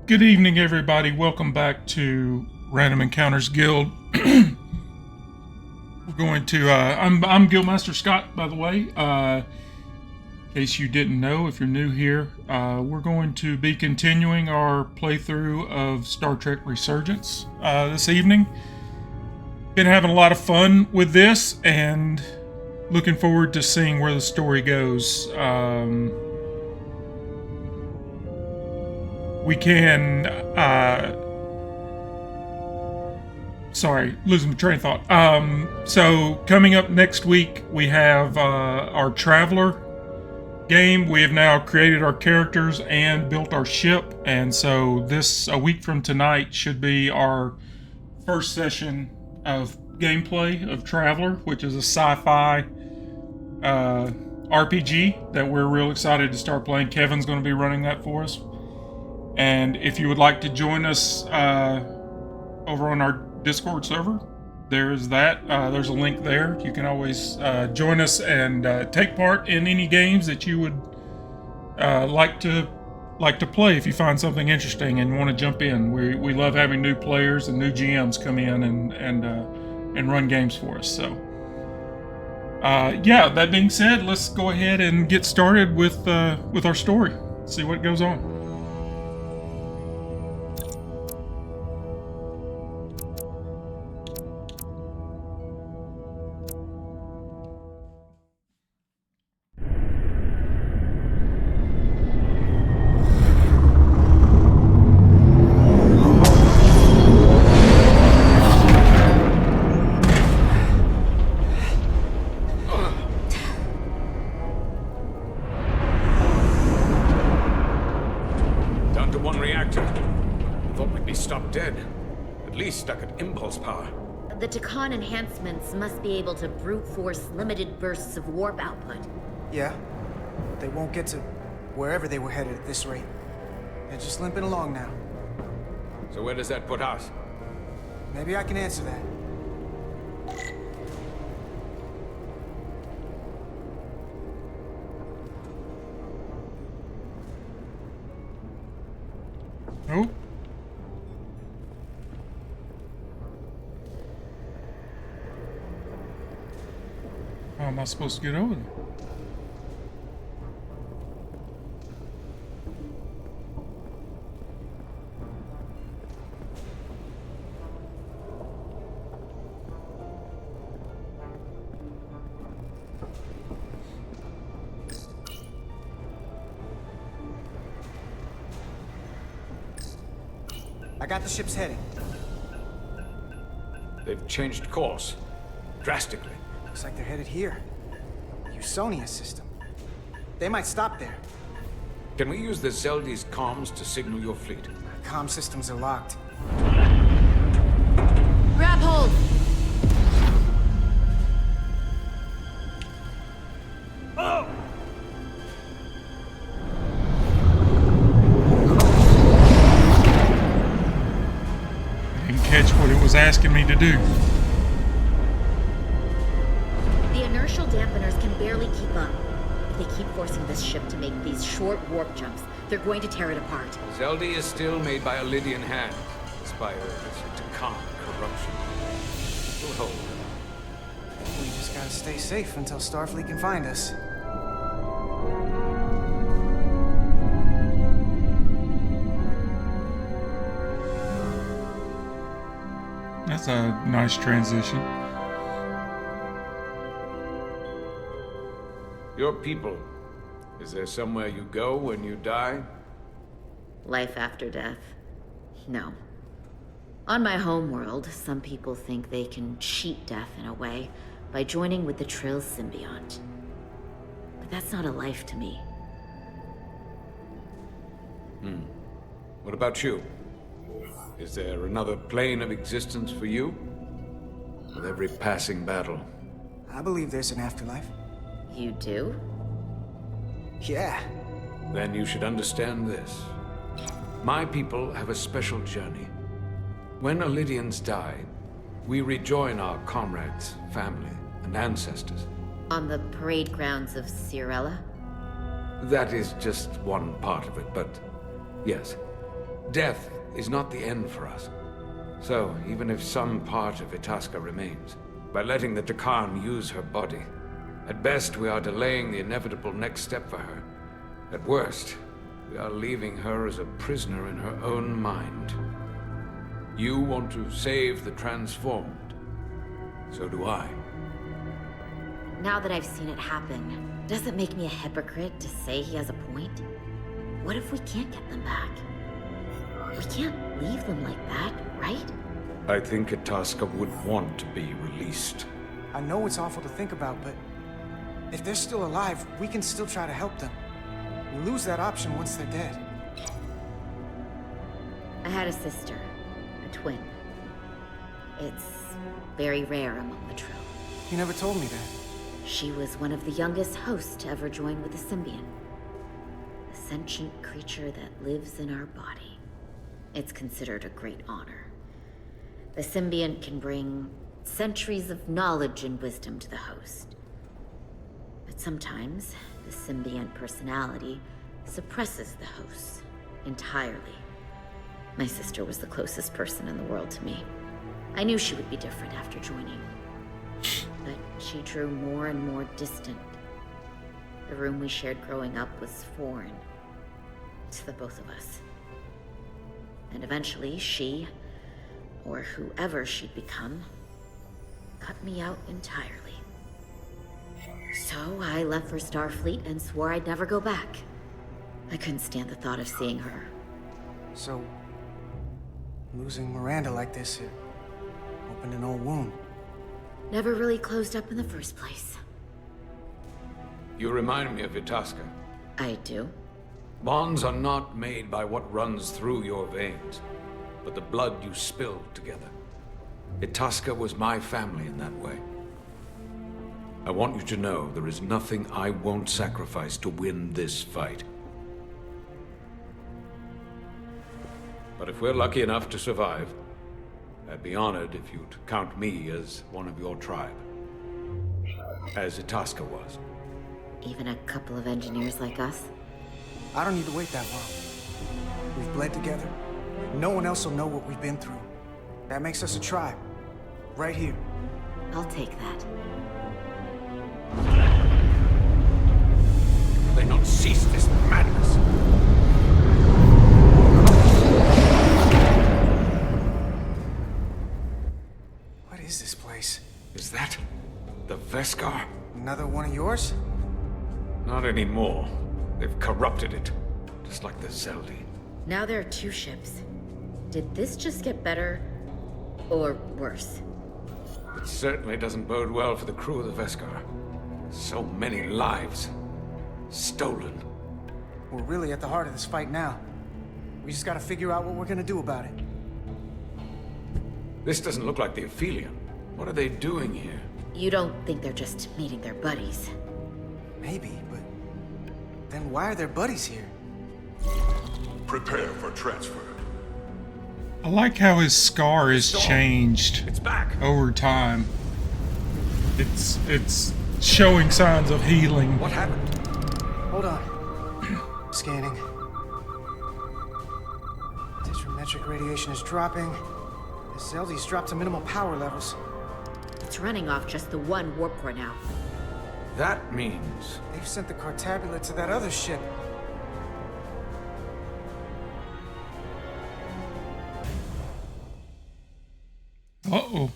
Good evening, everybody. Welcome back to Random Encounters Guild. We're going to, I'm Guildmaster Scott, by the way. In case you didn't know, if you're new here, we're going to be continuing our playthrough of Star Trek Resurgence this evening. Been having a lot of fun with this, and looking forward to seeing where the story goes. We can, sorry, losing my train of thought. So coming up next week, we have our Traveler game. We have now created our characters and built our ship, and so a week from tonight, should be our first session of gameplay of Traveler, which is a sci-fi RPG that we're real excited to start playing. Kevin's going to be running that for us. And if you would like to join us over on our Discord server, there's that. There's a link there. You can always join us and take part in any games that you would like to play if you find something interesting and want to jump in. We love having new players and new GMs come in and run games for us. So yeah, that being said, let's go ahead and get started with our story. See what goes on. The Takan enhancements must be able to brute force limited bursts of warp output. Yeah, they won't get to wherever they were headed at this rate. They're just limping along now. So where does that put us? Maybe I can answer that. Oh. How am I supposed to get over there? I got the ship's heading. They've changed course. Drastically. Looks like they're headed here. Usonia system. They might stop there. Can we use the Zeldi's comms to signal your fleet? Comm systems are locked. Grab hold! Oh! I didn't catch what it was asking me to do. The inertial dampeners can barely keep up. If they keep forcing this ship to make these short warp jumps, they're going to tear it apart. Zeldi is still made by a Lydian hand, inspired to calm corruption. We'll hold. We just gotta stay safe until Starfleet can find us. That's a nice transition. Your people. Is there somewhere you go when you die? Life after death? No. On my homeworld, some people think they can cheat death in a way by joining with the Trill symbiont. But that's not a life to me. What about you? Is there another plane of existence for you? With every passing battle. I believe there's an afterlife. You do? Yeah. Then you should understand this. My people have a special journey. When Lydians die, we rejoin our comrades, family, and ancestors. On the parade grounds of Cirella? That is just one part of it, but yes. Death is not the end for us. So, even if some part of Itasca remains, by letting the Dakarn use her body, at best we are delaying the inevitable next step for her. At worst, we are leaving her as a prisoner in her own mind. You want to save the transformed. So do I. Now that I've seen it happen, does it make me a hypocrite to say he has a point? What if we can't get them back? We can't leave them like that, right? I think Itasca would want to be released. I know it's awful to think about, but if they're still alive, we can still try to help them. We lose that option once they're dead. I had a sister, a twin. It's very rare among the Trill. You never told me that. She was one of the youngest hosts to ever join with a symbiont. A sentient creature that lives in our body. It's considered a great honor. The symbiont can bring centuries of knowledge and wisdom to the host. But sometimes, the symbiont personality suppresses the host entirely. My sister was the closest person in the world to me. I knew she would be different after joining. But she drew more and more distant. The room we shared growing up was foreign to the both of us. And eventually she, or whoever she'd become, cut me out entirely. So I left for Starfleet and swore I'd never go back. I couldn't stand the thought of seeing her. So, losing Miranda like this, it opened an old wound. Never really closed up in the first place. You remind me of Itasca. I do? Bonds are not made by what runs through your veins, but the blood you spilled together. Itasca was my family in that way. I want you to know there is nothing I won't sacrifice to win this fight. But if we're lucky enough to survive, I'd be honored if you'd count me as one of your tribe. As Itasca was. Even a couple of engineers like us? I don't need to wait that long. We've bled together. No one else will know what we've been through. That makes us a tribe. Right here. I'll take that. Will they not cease this madness? What is this place? Is that the Veskar? Another one of yours? Not anymore. They've corrupted it, just like the Zeldi. Now there are two ships. Did this just get better, or worse? It certainly doesn't bode well for the crew of the Veskar. So many lives stolen. We're really at the heart of this fight now. We just gotta figure out what we're gonna do about it. This doesn't look like the Aphelion. What are they doing here? You don't think they're just meeting their buddies? Maybe, but then why are their buddies here? Prepare for transfer. I like how his scar has changed It's back. over time. It's showing signs of healing. What happened? Hold on. Scanning. Tetrametric radiation is dropping. The Zeldi's dropped to minimal power levels. It's running off just the one warp core now. That means They've sent the Cartabula to that other ship. Uh-oh.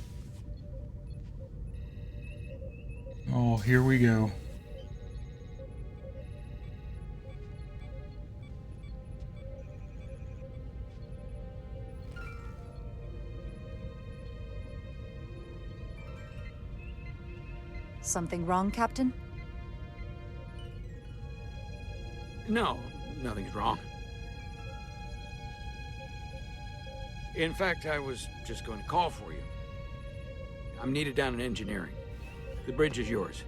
Oh, here we go. Something wrong, Captain? no, nothing's wrong. In fact, I was just going to call for you. I'm needed down in engineering. The bridge is yours.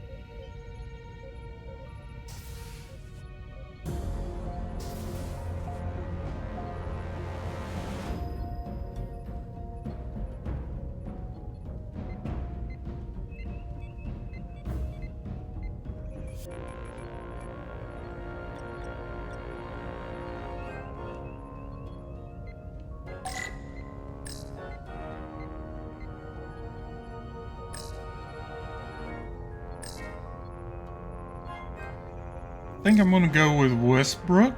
think I'm gonna go with Westbrook.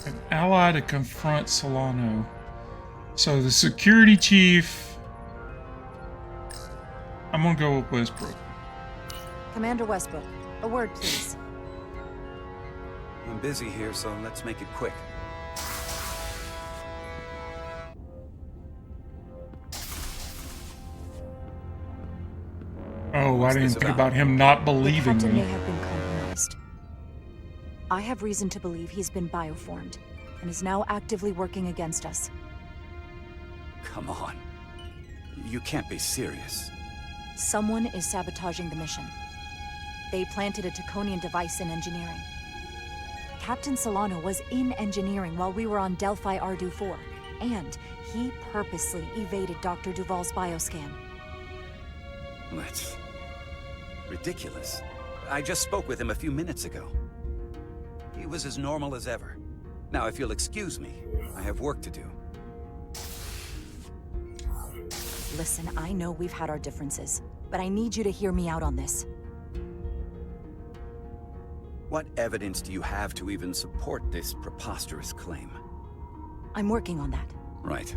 An ally to confront Solano. So the security chief, I'm gonna go with Westbrook. Commander Westbrook, a word, please. I'm busy here, so let's make it quick. Oh, What's I didn't this think about? about him not The believing captain may me. have been compromised. I have reason to believe he's been bioformed, and is now actively working against us. Come on. You can't be serious. Someone is sabotaging the mission. They planted a Draconian device in engineering. Captain Solano was in engineering while we were on Delphi Ardu 4, and he purposely evaded Dr. Duval's bioscan. That's ridiculous. I just spoke with him a few minutes ago. He was as normal as ever. Now, if you'll excuse me, I have work to do. Listen, I know we've had our differences, but I need you to hear me out on this. What evidence do you have to even support this preposterous claim? I'm working on that. Right.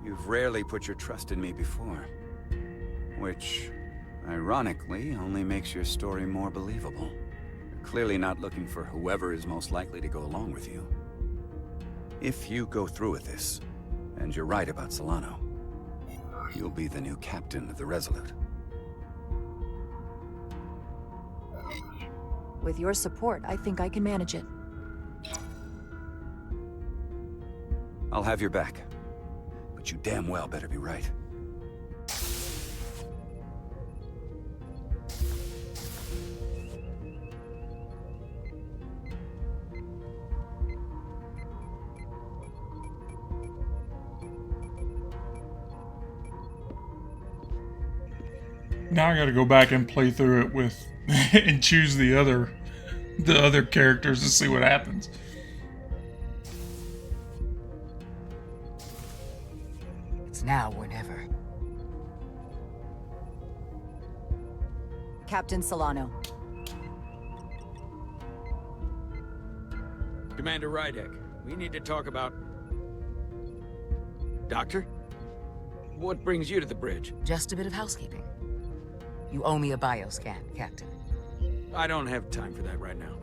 You've rarely put your trust in me before. Which, ironically, only makes your story more believable. You're clearly not looking for whoever is most likely to go along with you. If you go through with this, and you're right about Solano, you'll be the new captain of the Resolute. With your support, I think I can manage it. I'll have your back. But you damn well better be right. Now I gotta go back and play through it with and choose the other characters to see what happens. It's now or never. Captain Solano. Commander Rydek, we need to talk about... Doctor? What brings you to the bridge? Just a bit of housekeeping. You owe me a bioscan, Captain. I don't have time for that right now.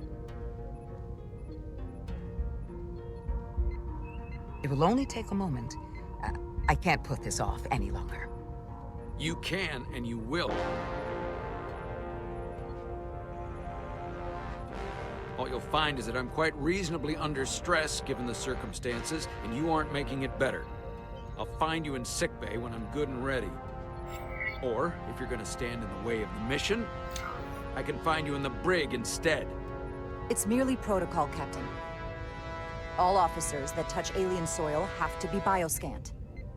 It will only take a moment. I can't put this off any longer. You can, and you will. All you'll find is that I'm quite reasonably under stress given the circumstances, and you aren't making it better. I'll find you in sickbay when I'm good and ready. Or, if you're gonna stand in the way of the mission, I can find you in the brig instead. It's merely protocol, Captain. All officers that touch alien soil have to be bioscanned.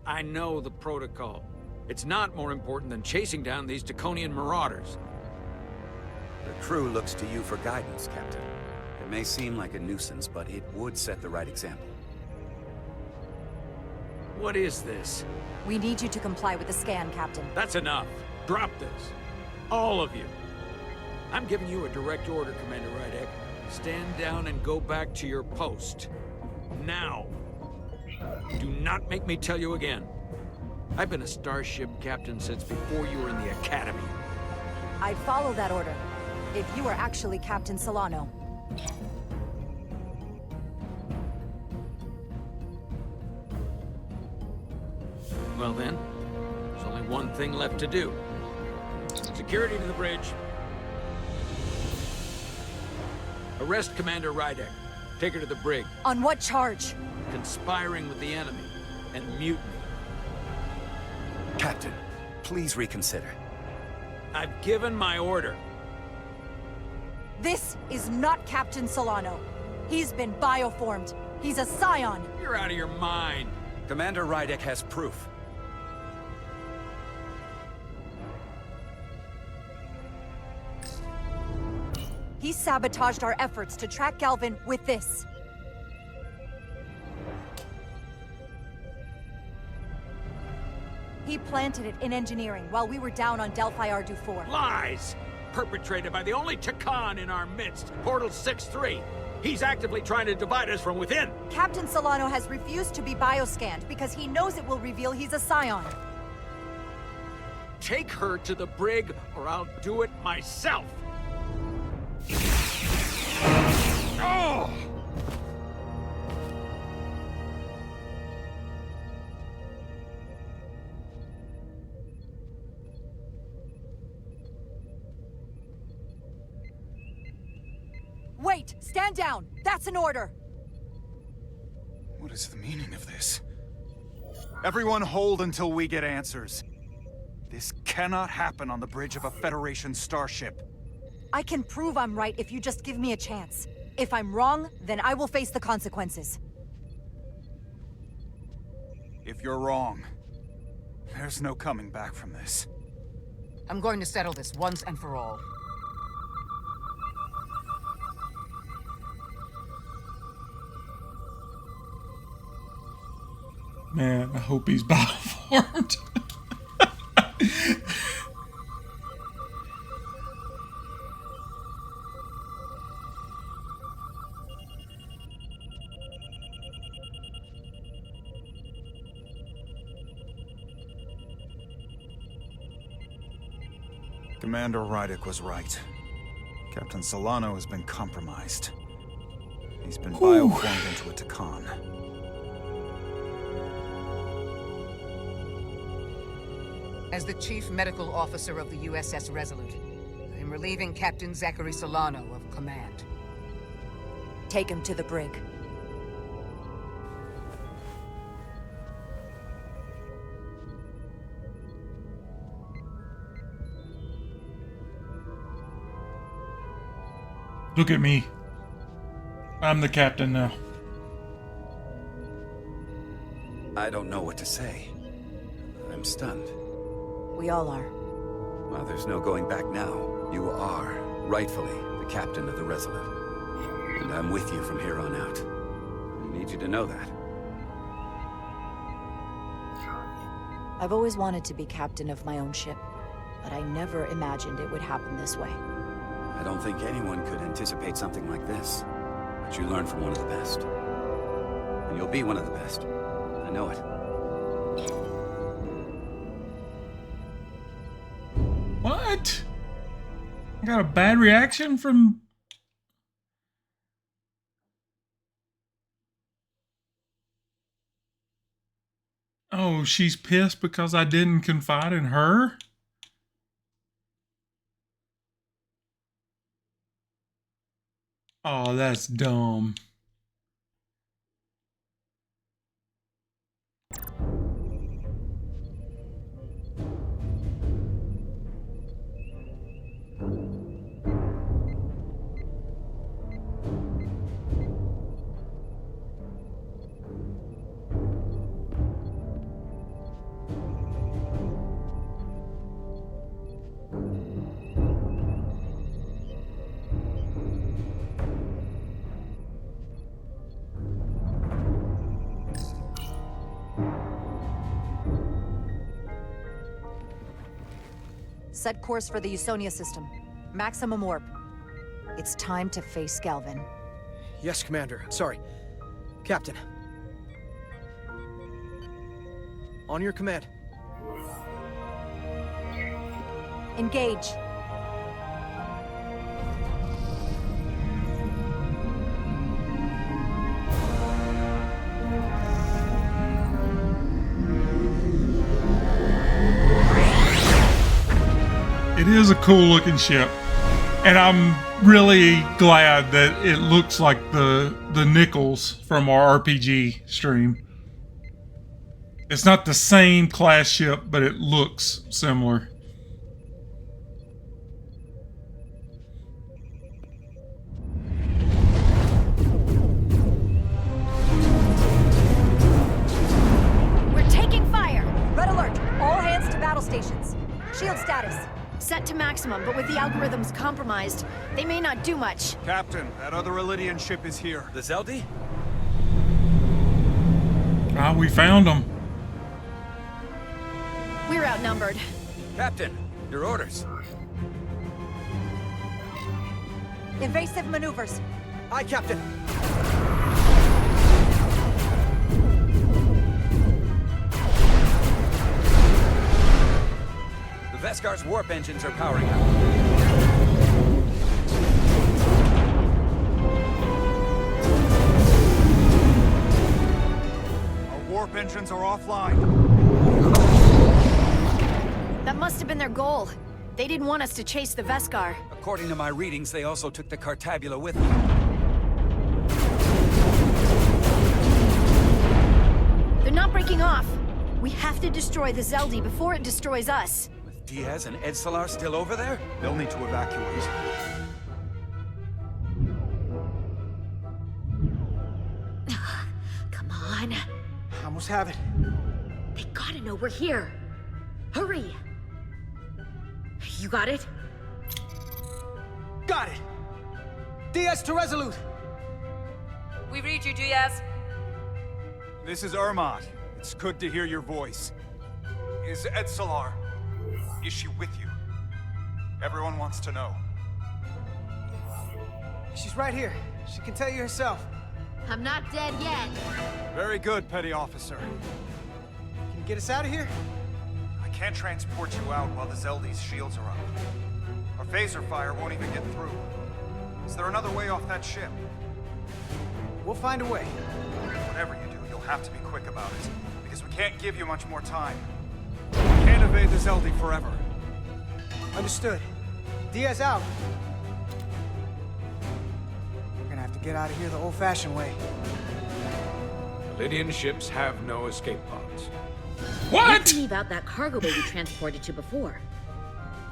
I know the protocol. It's not more important than chasing down these Draconian marauders. The crew looks to you for guidance, Captain. It may seem like a nuisance, but it would set the right example. What is this? We need you to comply with the scan, Captain. That's enough. Drop this. All of you. I'm giving you a direct order, Commander Rydek. Stand down and go back to your post. Now. Do not make me tell you again. I've been a starship captain since before you were in the academy. I'd follow that order, if you were actually Captain Solano. Well then, there's only one thing left to do. Security to the bridge. Arrest Commander Rydek. Take her to the brig. On what charge? Conspiring with the enemy and mutiny. Captain, please reconsider. I've given my order. This is not Captain Solano. He's been bioformed. He's a scion. You're out of your mind. Commander Rydek has proof. He sabotaged our efforts to track Galvin with this. He planted it in engineering while we were down on Delphi Ardu 4. Lies! Perpetrated by the only Takan in our midst, Portal 6-3. He's actively trying to divide us from within. Captain Solano has refused to be bioscanned because he knows it will reveal he's a Scion. Take her to the brig, or I'll do it myself. Oh! Wait! Stand down! That's an order! What is the meaning of this? Everyone hold until we get answers. This cannot happen on the bridge of a Federation starship. I can prove I'm right if you just give me a chance. If I'm wrong, then I will face the consequences. If you're wrong, there's no coming back from this. I'm going to settle this once and for all. Man, I hope he's bioformed. Commander Rydick was right. Captain Solano has been compromised. He's been bioformed into a Takan. As the Chief Medical Officer of the USS Resolute, I am relieving Captain Zachary Solano of command. Take him to the brig. Look at me. I'm the captain now. I don't know what to say. I'm stunned. We all are. Well, there's no going back now. You are, rightfully, the captain of the Resolute. And I'm with you from here on out. I need you to know that. I've always wanted to be captain of my own ship, but I never imagined it would happen this way. I don't think anyone could anticipate something like this. But you learn from one of the best. And you'll be one of the best. I know it. What? I got a bad reaction from... Oh, she's pissed because I didn't confide in her? Oh, that's dumb. Set course for the Usonia system. Maximum warp. It's time to face Galvin. Yes, Commander. Sorry. Captain. On your command. Engage. It is a cool looking ship, and I'm really glad that it looks like the Nichols from our RPG stream. It's not the same class ship, but it looks similar. We're taking fire! Red alert! All hands to battle stations. Shield status. Set to maximum, but with the algorithms compromised, they may not do much. Captain, that other Elydian ship is here. The Zeldi? Ah, we found them. We're outnumbered. Captain, your orders. Invasive maneuvers. Aye, Captain. The Vescar's warp engines are powering up. Our warp engines are offline. That must have been their goal. They didn't want us to chase the Veskar. According to my readings, they also took the Cartabula with them. They're not breaking off. We have to destroy the Zeldi before it destroys us. With Diaz and Edsalar still over there? They'll need to evacuate. Come on. Almost have it. They gotta know we're here. Hurry! You got it? Got it! Diaz to Resolute! We read you, Diaz. This is Ermot. It's good to hear your voice. Is Edsalar... is she with you? Everyone wants to know. She's right here. She can tell you herself. I'm not dead yet. Very good, Petty Officer. Can you get us out of here? I can't transport you out while the Zeldi's shields are up. Our phaser fire won't even get through. Is there another way off that ship? We'll find a way. Whatever you do, you'll have to be quick about it, because we can't give you much more time. We can't evade the Zeldi forever. Understood. Diaz out. We're gonna have to get out of here the old-fashioned way. Lydian ships have no escape pods. What? Let's leave out that cargo bay we transported to before.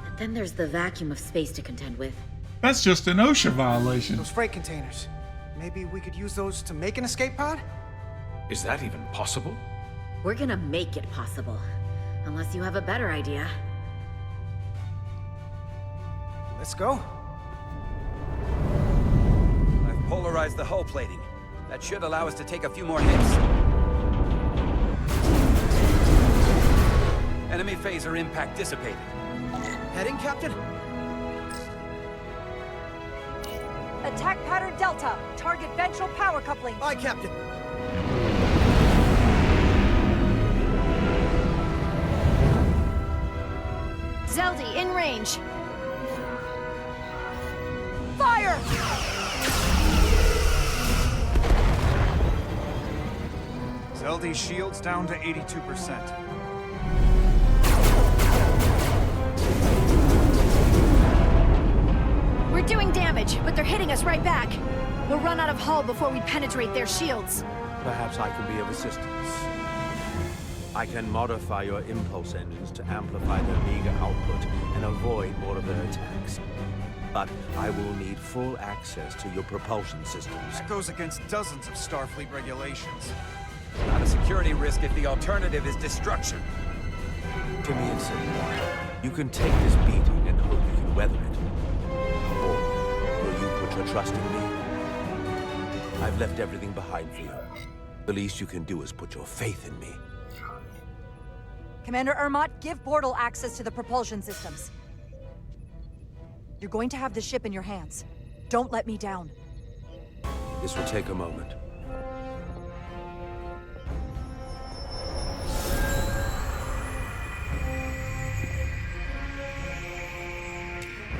And then there's the vacuum of space to contend with. That's just an OSHA violation. Those freight containers. Maybe we could use those to make an escape pod? Is that even possible? We're gonna make it possible. Unless you have a better idea. Let's go. I've polarized the hull plating. That should allow us to take a few more hits. Enemy phaser impact dissipated. Heading, Captain? Attack pattern Delta. Target ventral power coupling. Aye, Captain. Zeldi, in range. Fire! Zeldi's shields down to 82%. We're doing damage, but they're hitting us right back. We'll run out of hull before we penetrate their shields. Perhaps I can be of assistance. I can modify your impulse engines to amplify their meager output and avoid more of their attacks. But I will need full access to your propulsion systems. That goes against dozens of Starfleet regulations. Not a security risk if the alternative is destruction. To me, it's simple. You can take this beating and hope you can weather it. Or will you put your trust in me? I've left everything behind for you. The least you can do is put your faith in me. Commander Ermot, give Bortle access to the propulsion systems. You're going to have the ship in your hands. Don't let me down. This will take a moment.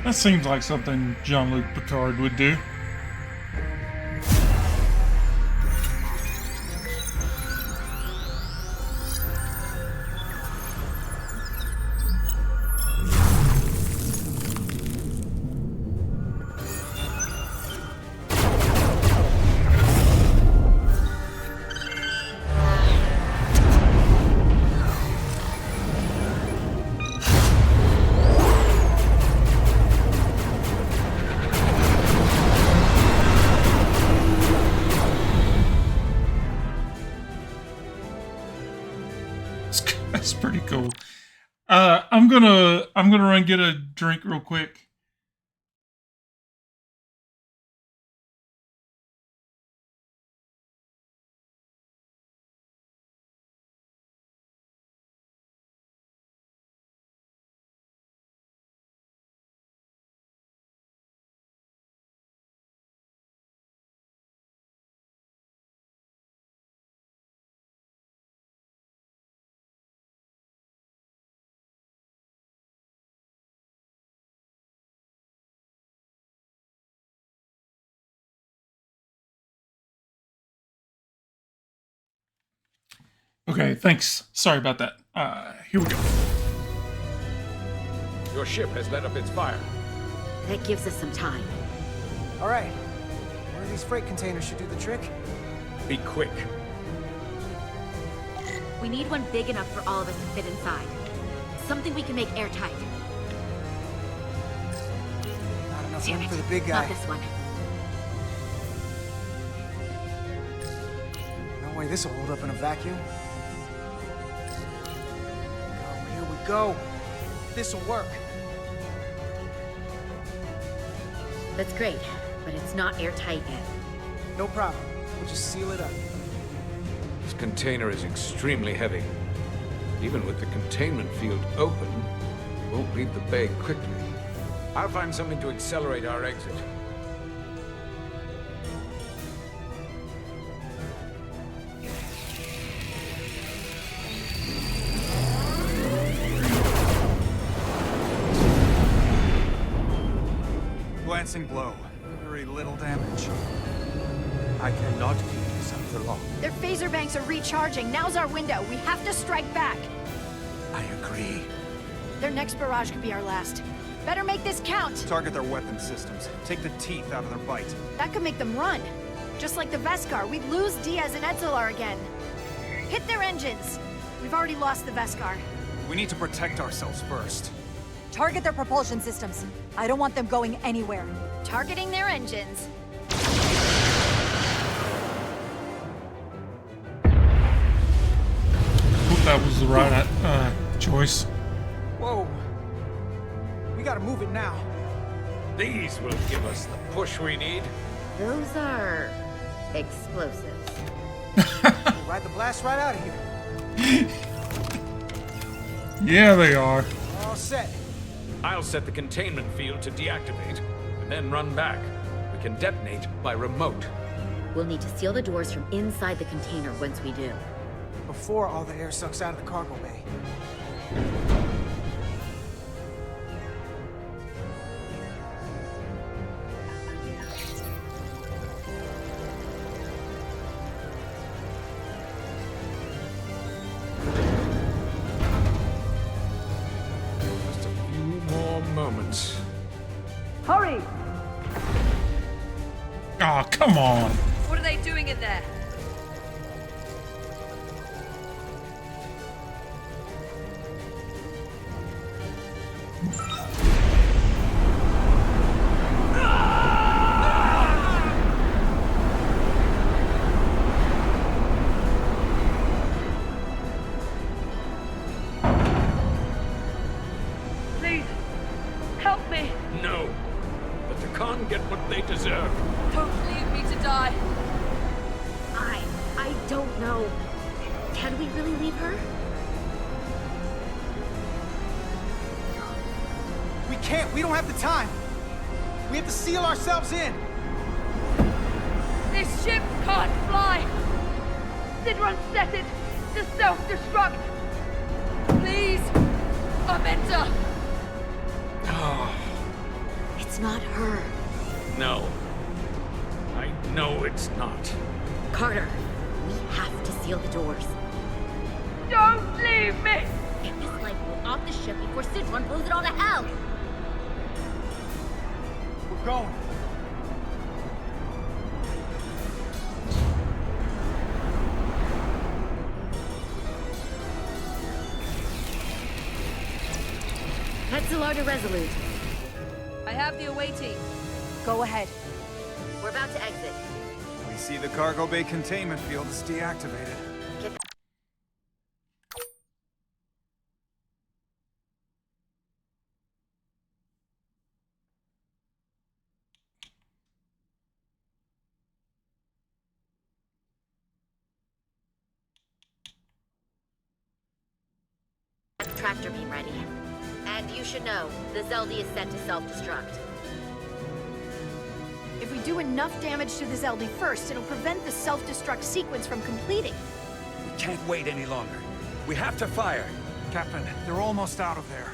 That seems like something Jean-Luc Picard would do. That's pretty cool. I'm gonna run get a drink real quick. Okay, thanks. Sorry about that. Here we go. Your ship has let up its fire. That gives us some time. All right. One of these freight containers should do the trick. Be quick. We need one big enough for all of us to fit inside. Something we can make airtight. Not enough Damn room it. for the big guy. Not this one. No way this will hold up in a vacuum. Oh, here we go. This'll work. That's great, but it's not airtight yet. No problem. We'll just seal it up. This container is extremely heavy. Even with the containment field open, it won't leave the bay quickly. I'll find something to accelerate our exit. Glancing blow. Very little damage. I cannot keep this up for long. Their phaser banks are recharging. Now's our window. We have to strike back. I agree. Their next barrage could be our last. Better make this count. Target their weapon systems. Take the teeth out of their bite. That could make them run. Just like the Veskar, we'd lose Diaz and Etzelar again. Hit their engines. We've already lost the Veskar. We need to protect ourselves first. Target their propulsion systems. I don't want them going anywhere. Targeting their engines. Hope that was the right choice. Whoa. We gotta move it now. These will give us the push we need. Those are explosives. We'll ride the blast right out of here. Yeah, they are. All set. I'll set the containment field to deactivate, and then run back. We can detonate by remote. We'll need to seal the doors from inside the container once we do. Before all the air sucks out of the cargo bay. Just a few more moments. Hurry! Oh, come on. What are they doing in there? Please, help me. No. Let the Khan get what they deserve. Don't leave me to die. I don't know. Can we really leave her? We can't. We don't have the time. We have to seal ourselves in. This ship can't fly. Sidron set it to self-destruct. Please, Armenta. It's not her. No. I know it's not. Carter, we have to seal the doors. Don't leave me. Get this lifeboat off the ship before Sidron blows it all to hell. We're going. Etzelar to Resolute. I have the awaiting. Go ahead. We're about to exit. We see the cargo bay containment field is deactivated. Get the tractor beam ready. And you should know, the Zeldy is set to self-destruct. If we do enough damage to the Zeldy first, it'll prevent the self-destruct sequence from completing. We can't wait any longer. We have to fire. Captain, they're almost out of there.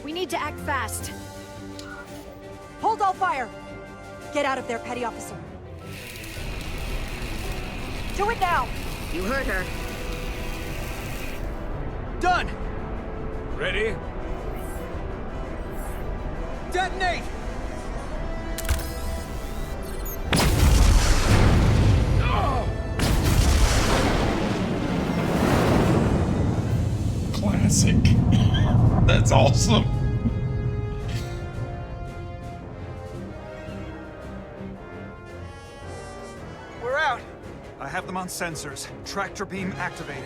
We need to act fast. Hold all fire! Get out of there, Petty Officer. Do it now! You heard her. Done! Ready? Detonate! Classic. That's awesome. We're out! I have them on sensors. Tractor beam activating.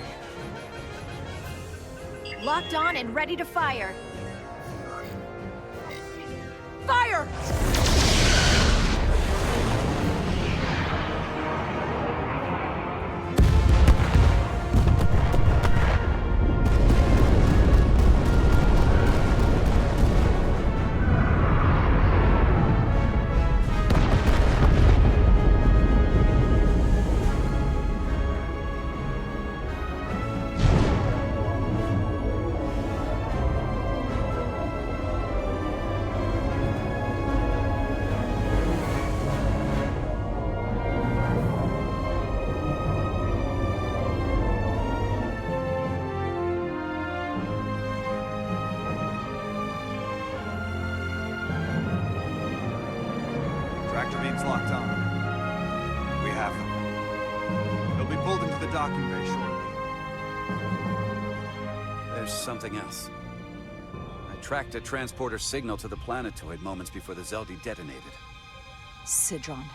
Locked on and ready to fire. Fire! Tractor beam's locked on. We have them. They'll be pulled into the docking bay shortly. There's something else. I tracked a transporter signal to the planetoid moments before the Zeldi detonated. Sidron.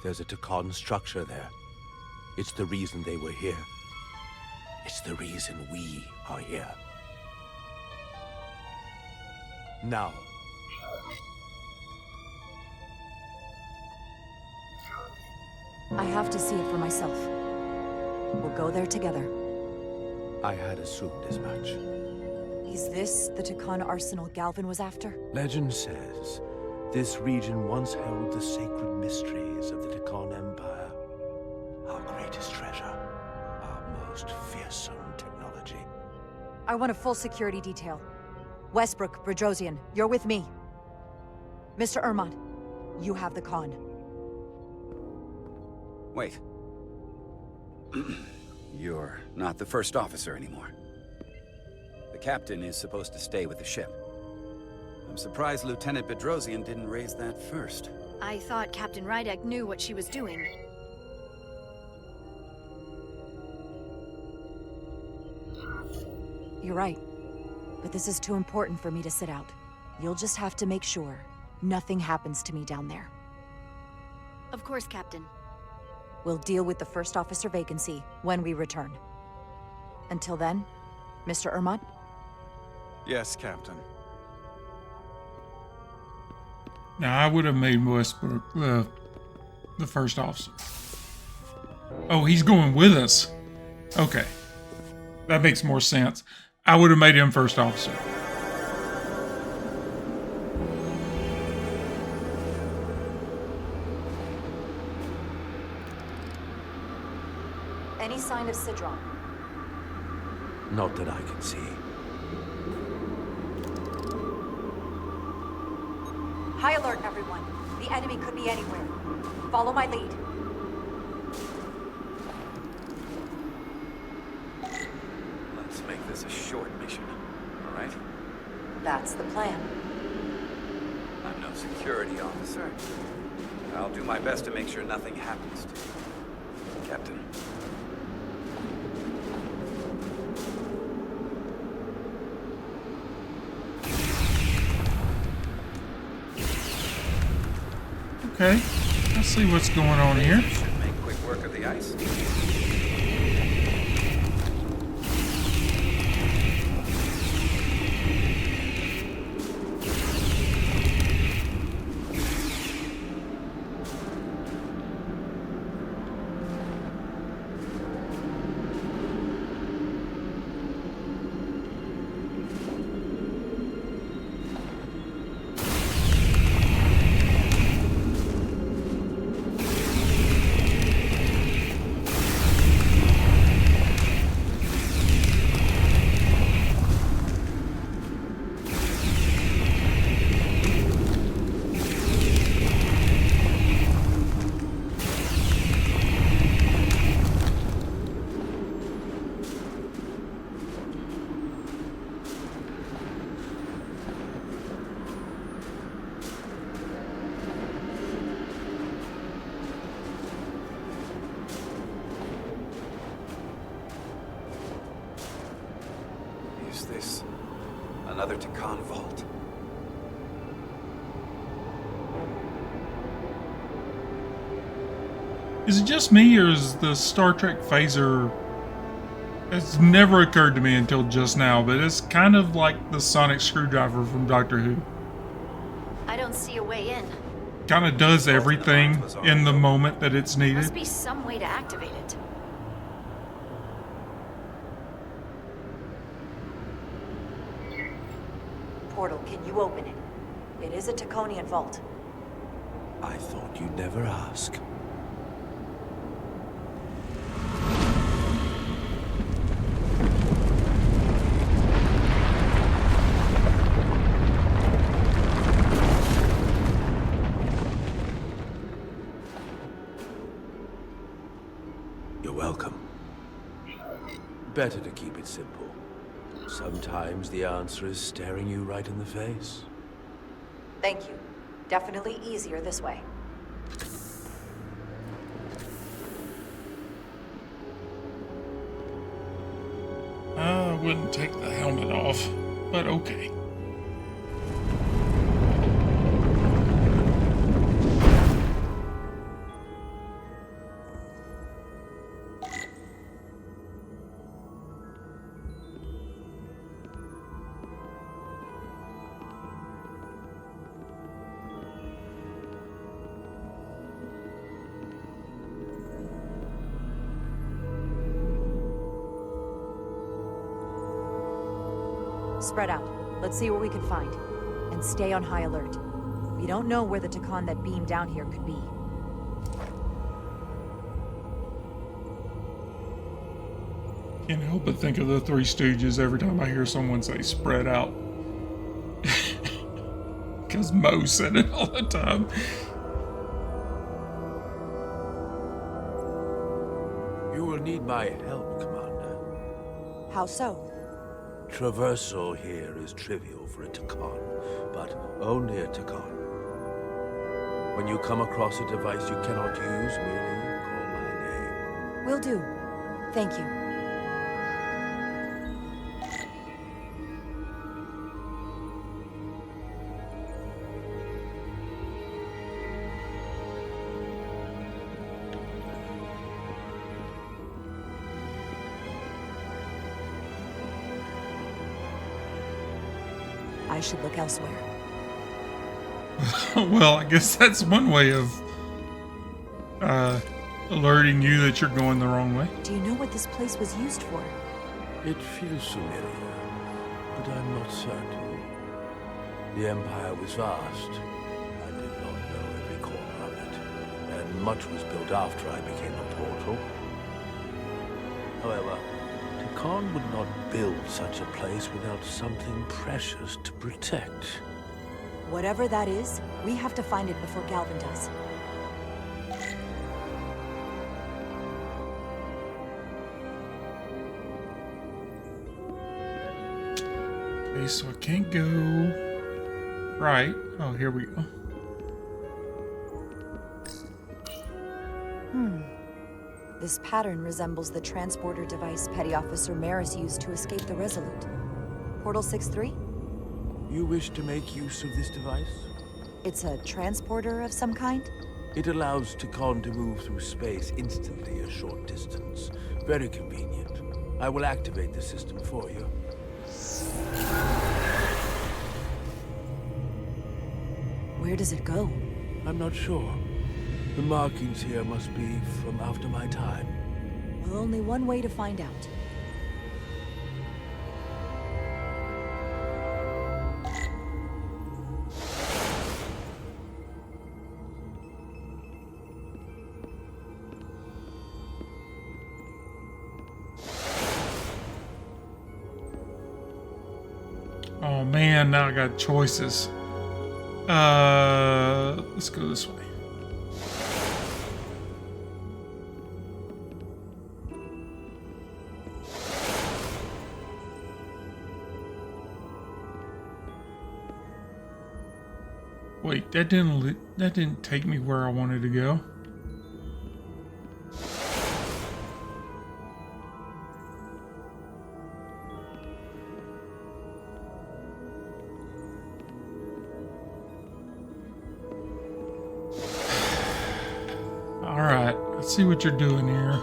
There's a Takan structure there. It's the reason they were here. It's the reason we are here. Now. I have to see it for myself. We'll go there together. I had assumed as much. Is this the Takan arsenal Galvin was after? Legend says this region once held the sacred mysteries of the Takan Empire. Our greatest treasure. Our most fearsome technology. I want a full security detail. Westbrook, Bredrosian, you're with me. Mr. Ermont, you have the con. Wait. You're not the first officer anymore. The captain is supposed to stay with the ship. I'm surprised Lieutenant Bedrosian didn't raise that first. I thought Captain Rydek knew what she was doing. You're right. But this is too important for me to sit out. You'll just have to make sure nothing happens to me down there. Of course, Captain. We'll deal with the first officer vacancy when we return. Until then, Mr. Ermont? Yes, Captain. Now, I would have made Westbrook the first officer. Oh, he's going with us. Okay. That makes more sense. I would have made him first officer. Any sign of Sidron? Not that I can see. High alert, everyone. The enemy could be anywhere. Follow my lead. Let's make this a short mission, all right? That's the plan. I'm no security officer. I'll do my best to make sure nothing happens to you, Captain. Okay, let's see what's going on here. Should make quick work of the ice. this? Another Takan vault. Is it just me, or is the Star Trek phaser... It's never occurred to me until just now, but it's kind of like the sonic screwdriver from Doctor Who. I don't see a way in. Kind of does everything in the moment that it's needed. Must be some way to activate it. Portal, can you open it? It is a Taconian vault. I thought you'd never ask. You're welcome. Better to keep it simple. Sometimes the answer is staring you right in the face. Thank you. Definitely easier this way. I wouldn't take the helmet off, but okay. Spread out. Let's see what we can find. And stay on high alert. We don't know where the Takan that beamed down here could be. Can't help but think of the Three Stooges every time I hear someone say spread out. Because Mo said it all the time. You will need my help, Commander. How so? Traversal here is trivial for a Takan, but only a Takan. When you come across a device you cannot use, merely call my name. Will do. Thank you. I should look elsewhere. Well, I guess that's one way of alerting you that you're going the wrong way. Do you know what this place was used for? It feels familiar, but I'm not certain. The Empire was vast. I did not know every corner of it, and much was built after I became a portal. However, Takan would not build such a place without something precious to protect. Whatever that is, we have to find it before Galvin does. Okay, so I can't go right. Oh, here we go. This pattern resembles the transporter device Petty Officer Maris used to escape the Resolute. Portal 6-3? You wish to make use of this device? It's a transporter of some kind? It allows Takan to move through space instantly a short distance. Very convenient. I will activate the system for you. Where does it go? I'm not sure. The markings here must be from after my time. Well, only one way to find out. Oh man, now I got choices. Let's go this way. Wait, that didn't take me where I wanted to go. see what you're doing here.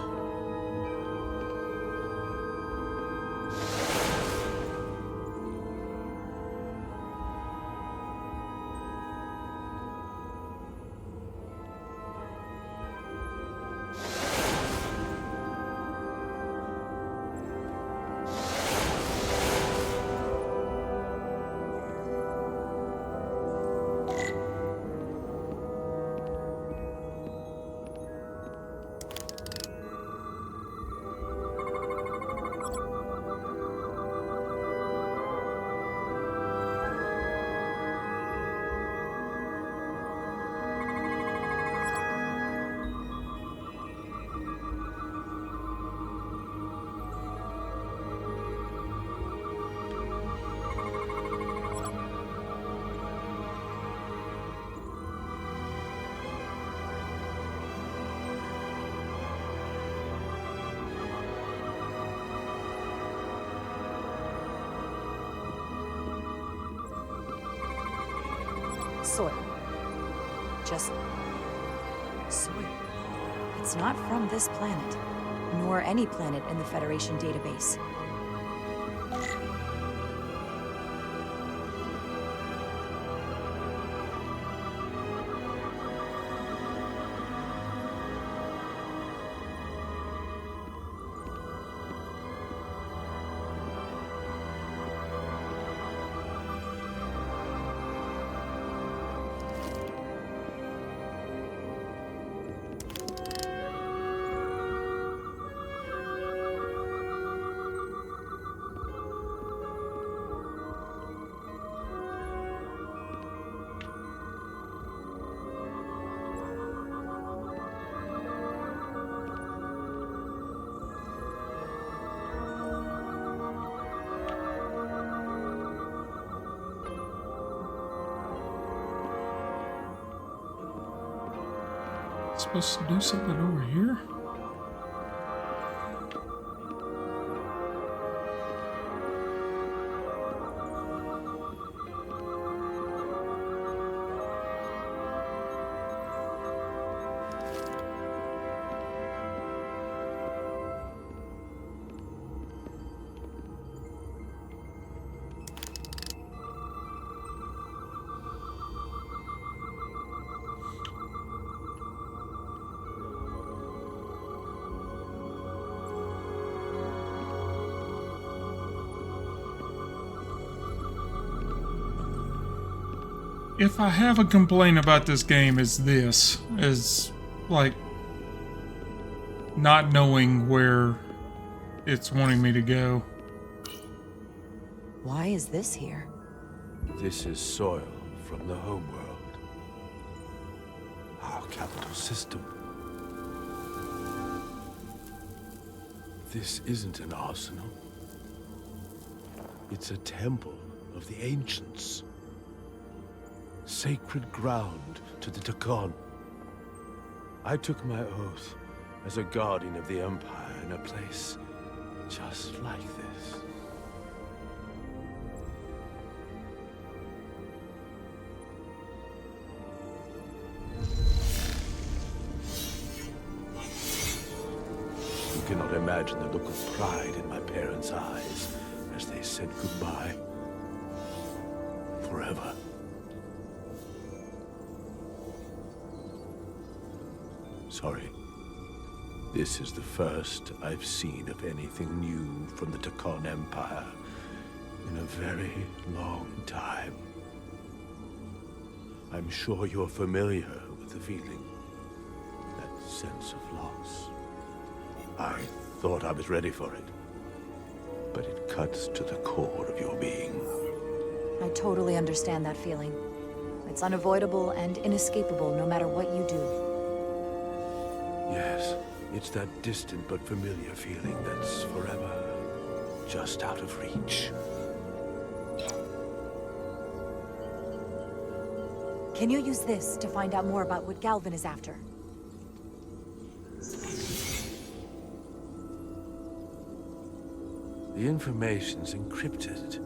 Soil. Just soil. It's not from this planet, nor any planet in the Federation database. Supposed to do something over here? If I have a complaint about this game, it's this. Is like not knowing where it's wanting me to go. Why is this here? This is soil from the homeworld. Our capital system. This isn't an arsenal. It's a temple of the ancients. Sacred ground to the Takon. I took my oath as a guardian of the Empire in a place just like this. You cannot imagine the look of pride in my parents' eyes as they said goodbye. Forever. Sorry. This is the first I've seen of anything new from the Takon Empire in a very long time. I'm sure you're familiar with the feeling. That sense of loss. I thought I was ready for it. But it cuts to the core of your being. I totally understand that feeling. It's unavoidable and inescapable no matter what you do. Yes, it's that distant but familiar feeling that's forever just out of reach. Can you use this to find out more about what Galvin is after? The information's encrypted.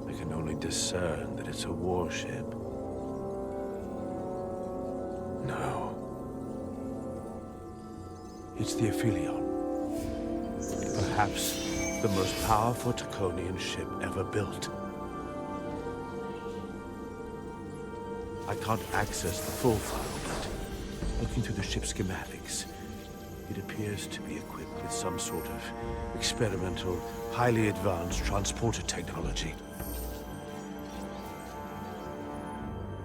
I can only discern that it's a warship. No, It's the Aphelion. Perhaps the most powerful Taconian ship ever built. I can't access the full file, but looking through the ship's schematics, it appears to be equipped with some sort of experimental, highly advanced transporter technology.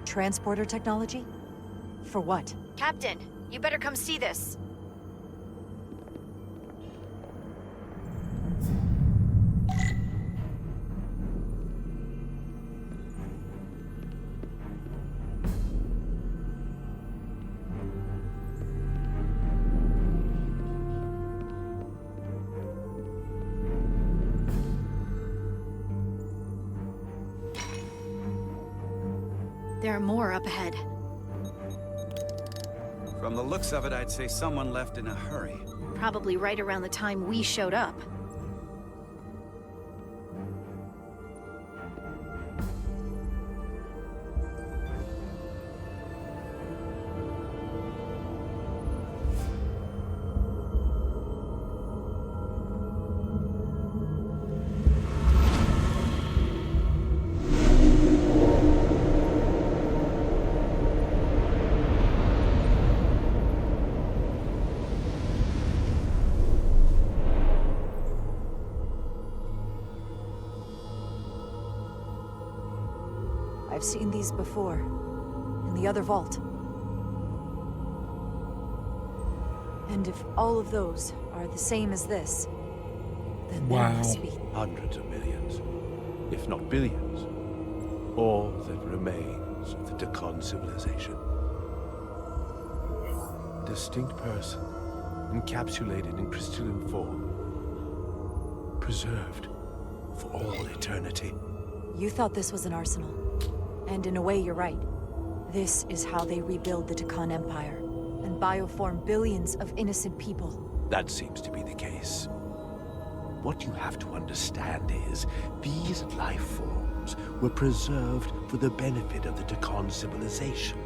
Transporter technology? For what? Captain, you better come see this. There are more up ahead. From the looks of it, I'd say someone left in a hurry. Probably right around the time we showed up. I've seen these before, in the other vault. And if all of those are the same as this, then there must be hundreds of millions, if not billions. All that remains of the Dakon civilization. A distinct person, encapsulated in crystalline form, preserved for all eternity. You thought this was an arsenal. And in a way, you're right. This is how they rebuild the Dakon Empire, and bioform billions of innocent people. That seems to be the case. What you have to understand is, these life forms were preserved for the benefit of the Dakon civilization,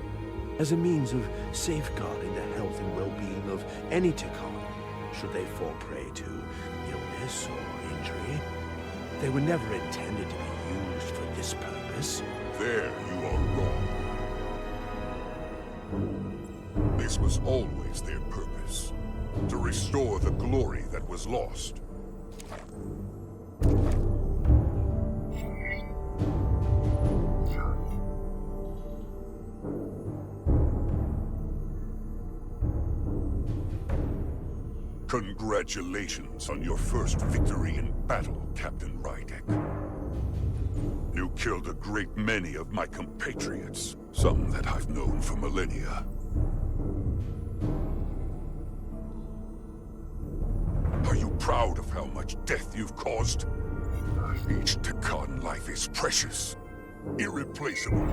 as a means of safeguarding the health and well-being of any Dakon, should they fall prey to illness or injury. They were never intended to be used for this purpose. There you are wrong. This was always their purpose, to restore the glory that was lost. Congratulations on your first victory in battle, Captain Rydek. You killed a great many of my compatriots, some that I've known for millennia. Are you proud of how much death you've caused? Each Dakon life is precious, irreplaceable.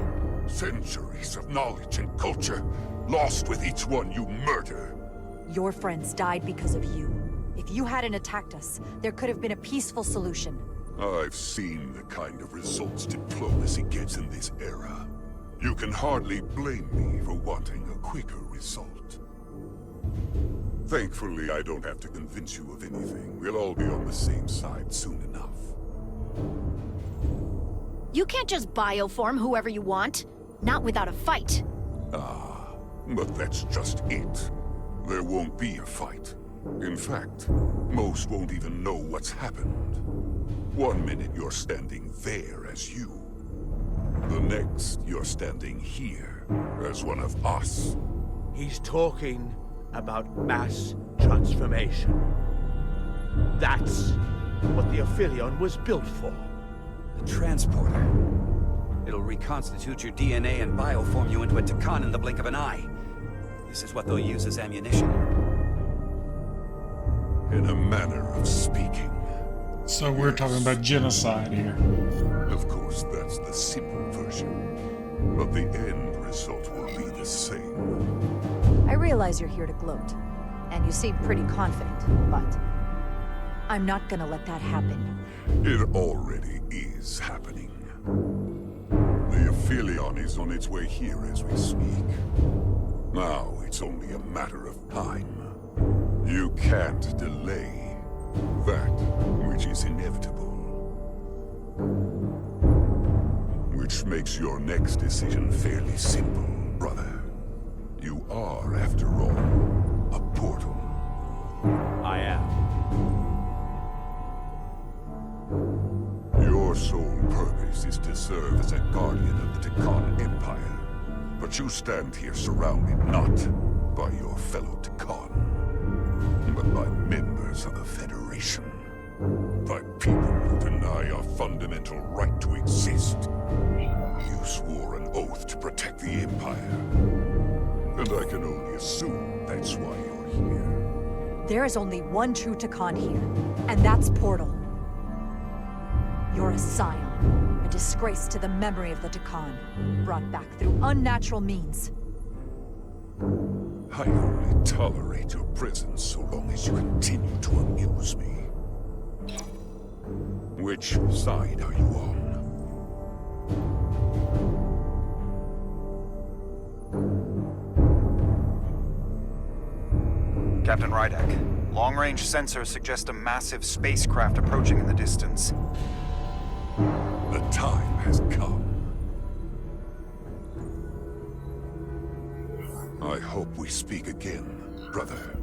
Centuries of knowledge and culture, lost with each one you murder. Your friends died because of you. If you hadn't attacked us, there could have been a peaceful solution. I've seen the kind of results diplomacy gets in this era. You can hardly blame me for wanting a quicker result. Thankfully, I don't have to convince you of anything. We'll all be on the same side soon enough. You can't just bioform whoever you want. Not without a fight. Ah, but that's just it. There won't be a fight. In fact, most won't even know what's happened. One minute you're standing there as you. The next, you're standing here as one of us. He's talking about mass transformation. That's what the Aphelion was built for. The transporter. It'll reconstitute your DNA and bioform you into a Dakon in the blink of an eye. This is what they'll use as ammunition. In a manner of speaking. So we're talking about genocide here. Of course, that's the simple version. But the end result will be the same. I realize you're here to gloat, and you seem pretty confident, but I'm not gonna let that happen. It already is happening. The Aphelion is on its way here as we speak. Now it's only a matter of time. You can't delay that which is inevitable. Which makes your next decision fairly simple, brother. You are, after all, a portal. I am. Your sole purpose is to serve as a guardian of the Takan Empire. But you stand here surrounded not by your fellow Takan, but by members of the Federation. By people who deny our fundamental right to exist. You swore an oath to protect the Empire. And I can only assume that's why you're here. There is only one true Takan here, and that's Portal. You're a scion, a disgrace to the memory of the Takan, brought back through unnatural means. I only tolerate your presence so long as you continue to amuse me. Which side are you on? Captain Rydek, long-range sensors suggest a massive spacecraft approaching in the distance. The time has come. I hope we speak again, brother.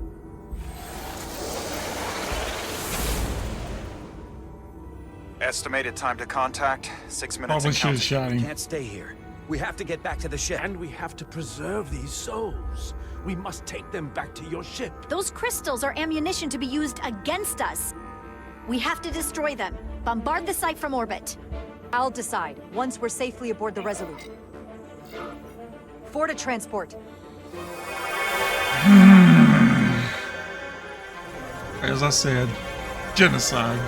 Estimated time to contact, 6 minutes Probably and should have counting. shot We him. can't stay here. We have to get back to the ship. And we have to preserve these souls. We must take them back to your ship. Those crystals are ammunition to be used against us. We have to destroy them. Bombard the site from orbit. I'll decide, once we're safely aboard the Resolute. For to transport. As I said, genocide.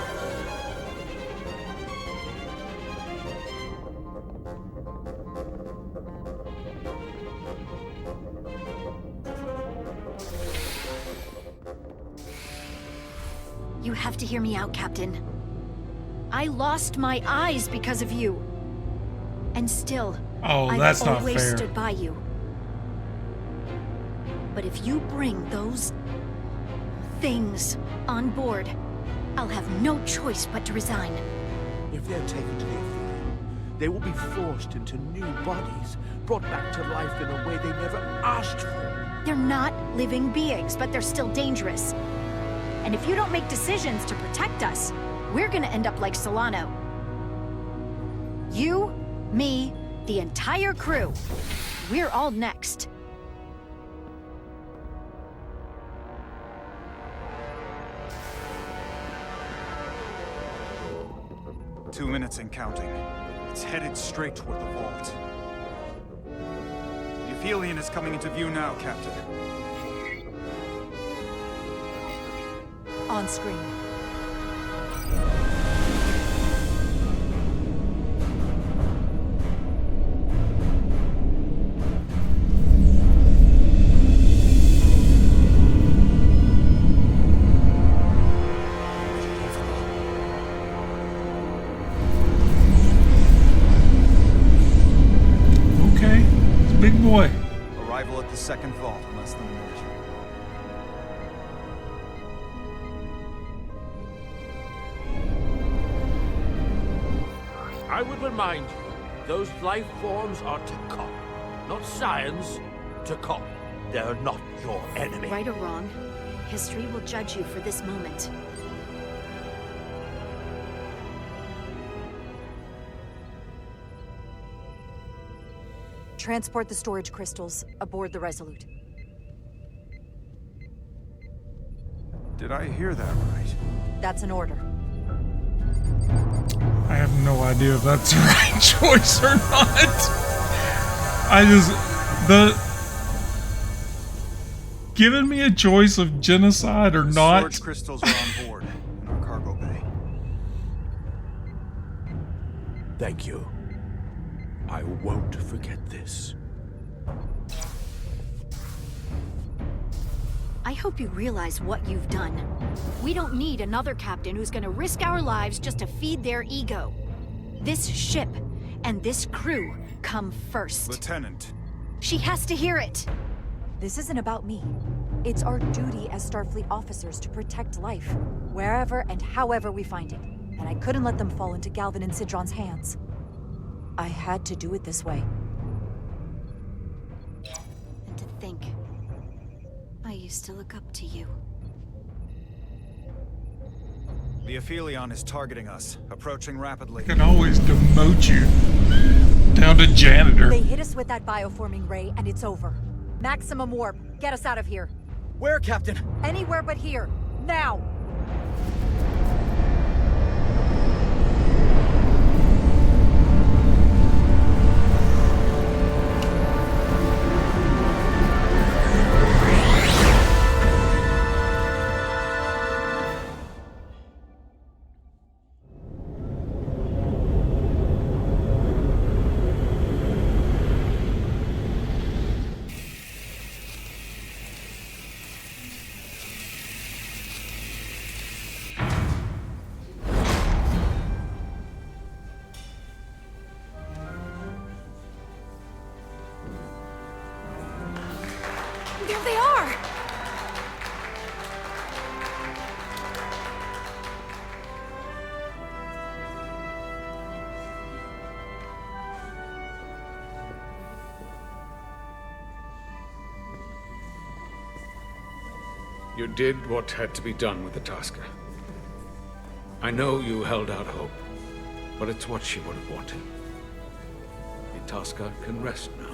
You have to hear me out, Captain. I lost my eyes because of you. And still, That's I've not always fair. stood by you. But if you bring those things on board, I'll have no choice but to resign. If they're taken to the Athenium, they will be forced into new bodies, brought back to life in a way they never asked for. They're not living beings, but they're still dangerous. And if you don't make decisions to protect us, we're gonna end up like Solano. You, me, the entire crew. We're all next. Two minutes and counting. It's headed straight toward the vault. The Aphelion is coming into view now, Captain. On screen. Okay, it's a big boy. Arrival at the second vault in less than a minute. I would remind you, those life forms are Takan, not science. Takan. They're not your enemy. Right or wrong, history will judge you for this moment. Transport the storage crystals aboard the Resolute. Did I hear that right? That's an order. I have no idea if that's the right choice or not. Giving me a choice of genocide or not. Storage crystals are on board in our cargo bay. Thank you. I won't forget this. I hope you realize what you've done. We don't need another captain who's gonna risk our lives just to feed their ego. This ship and this crew come first. Lieutenant. She has to hear it. This isn't about me. It's our duty as Starfleet officers to protect life, wherever and however we find it. And I couldn't let them fall into Galvin and Sidron's hands. I had to do it this way. And to think, I used to look up to you. The Aphelion is targeting us, approaching rapidly. I can always demote you down to janitor. They hit us with that bioforming ray, and it's over. Maximum warp. Get us out of here. Where, Captain? Anywhere but here. Now! There they are! You did what had to be done with the Tasker. I know you held out hope, but it's what she would have wanted. The Tasker can rest now.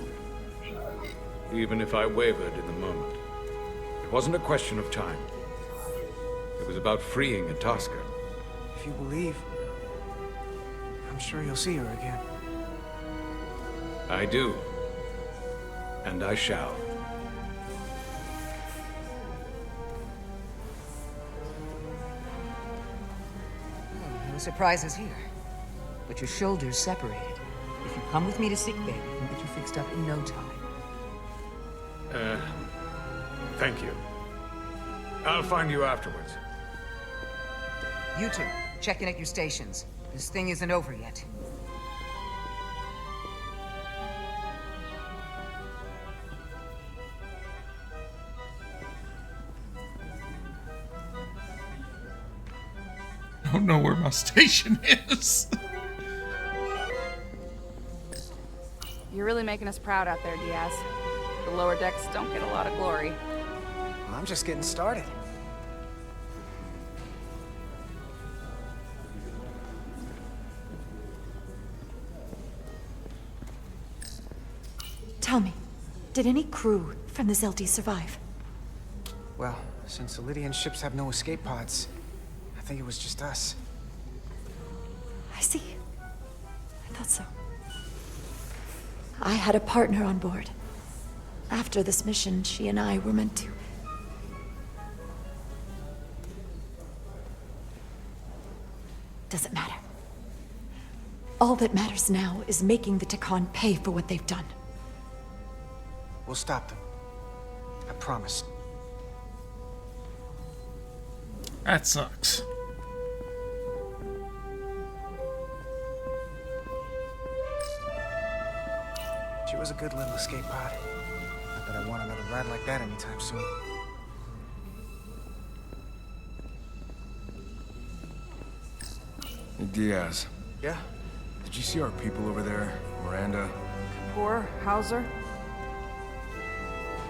Even if I wavered in the moment. It wasn't a question of time. It was about freeing a Tasker. If you believe, I'm sure you'll see her again. I do. And I shall. No surprises here. But your shoulders separated. If you come with me to sickbay, we can get you fixed up in no time. Thank you. I'll find you afterwards. You two, check in at your stations. This thing isn't over yet. I don't know where my station is. You're really making us proud out there, Diaz. The lower decks don't get a lot of glory. I'm just getting started. Tell me, did any crew from the Zelti survive? Well, since the Lydian ships have no escape pods, I think it was just us. I see. I thought so. I had a partner on board. After this mission, she and I were meant to. Doesn't matter. All that matters now is making the Takan pay for what they've done. We'll stop them. I promise. That sucks. She was a good little escape pod. Not that I want another ride like that anytime soon. Hey, Diaz. Yeah? Did you see our people over there? Miranda? Poor Hauser?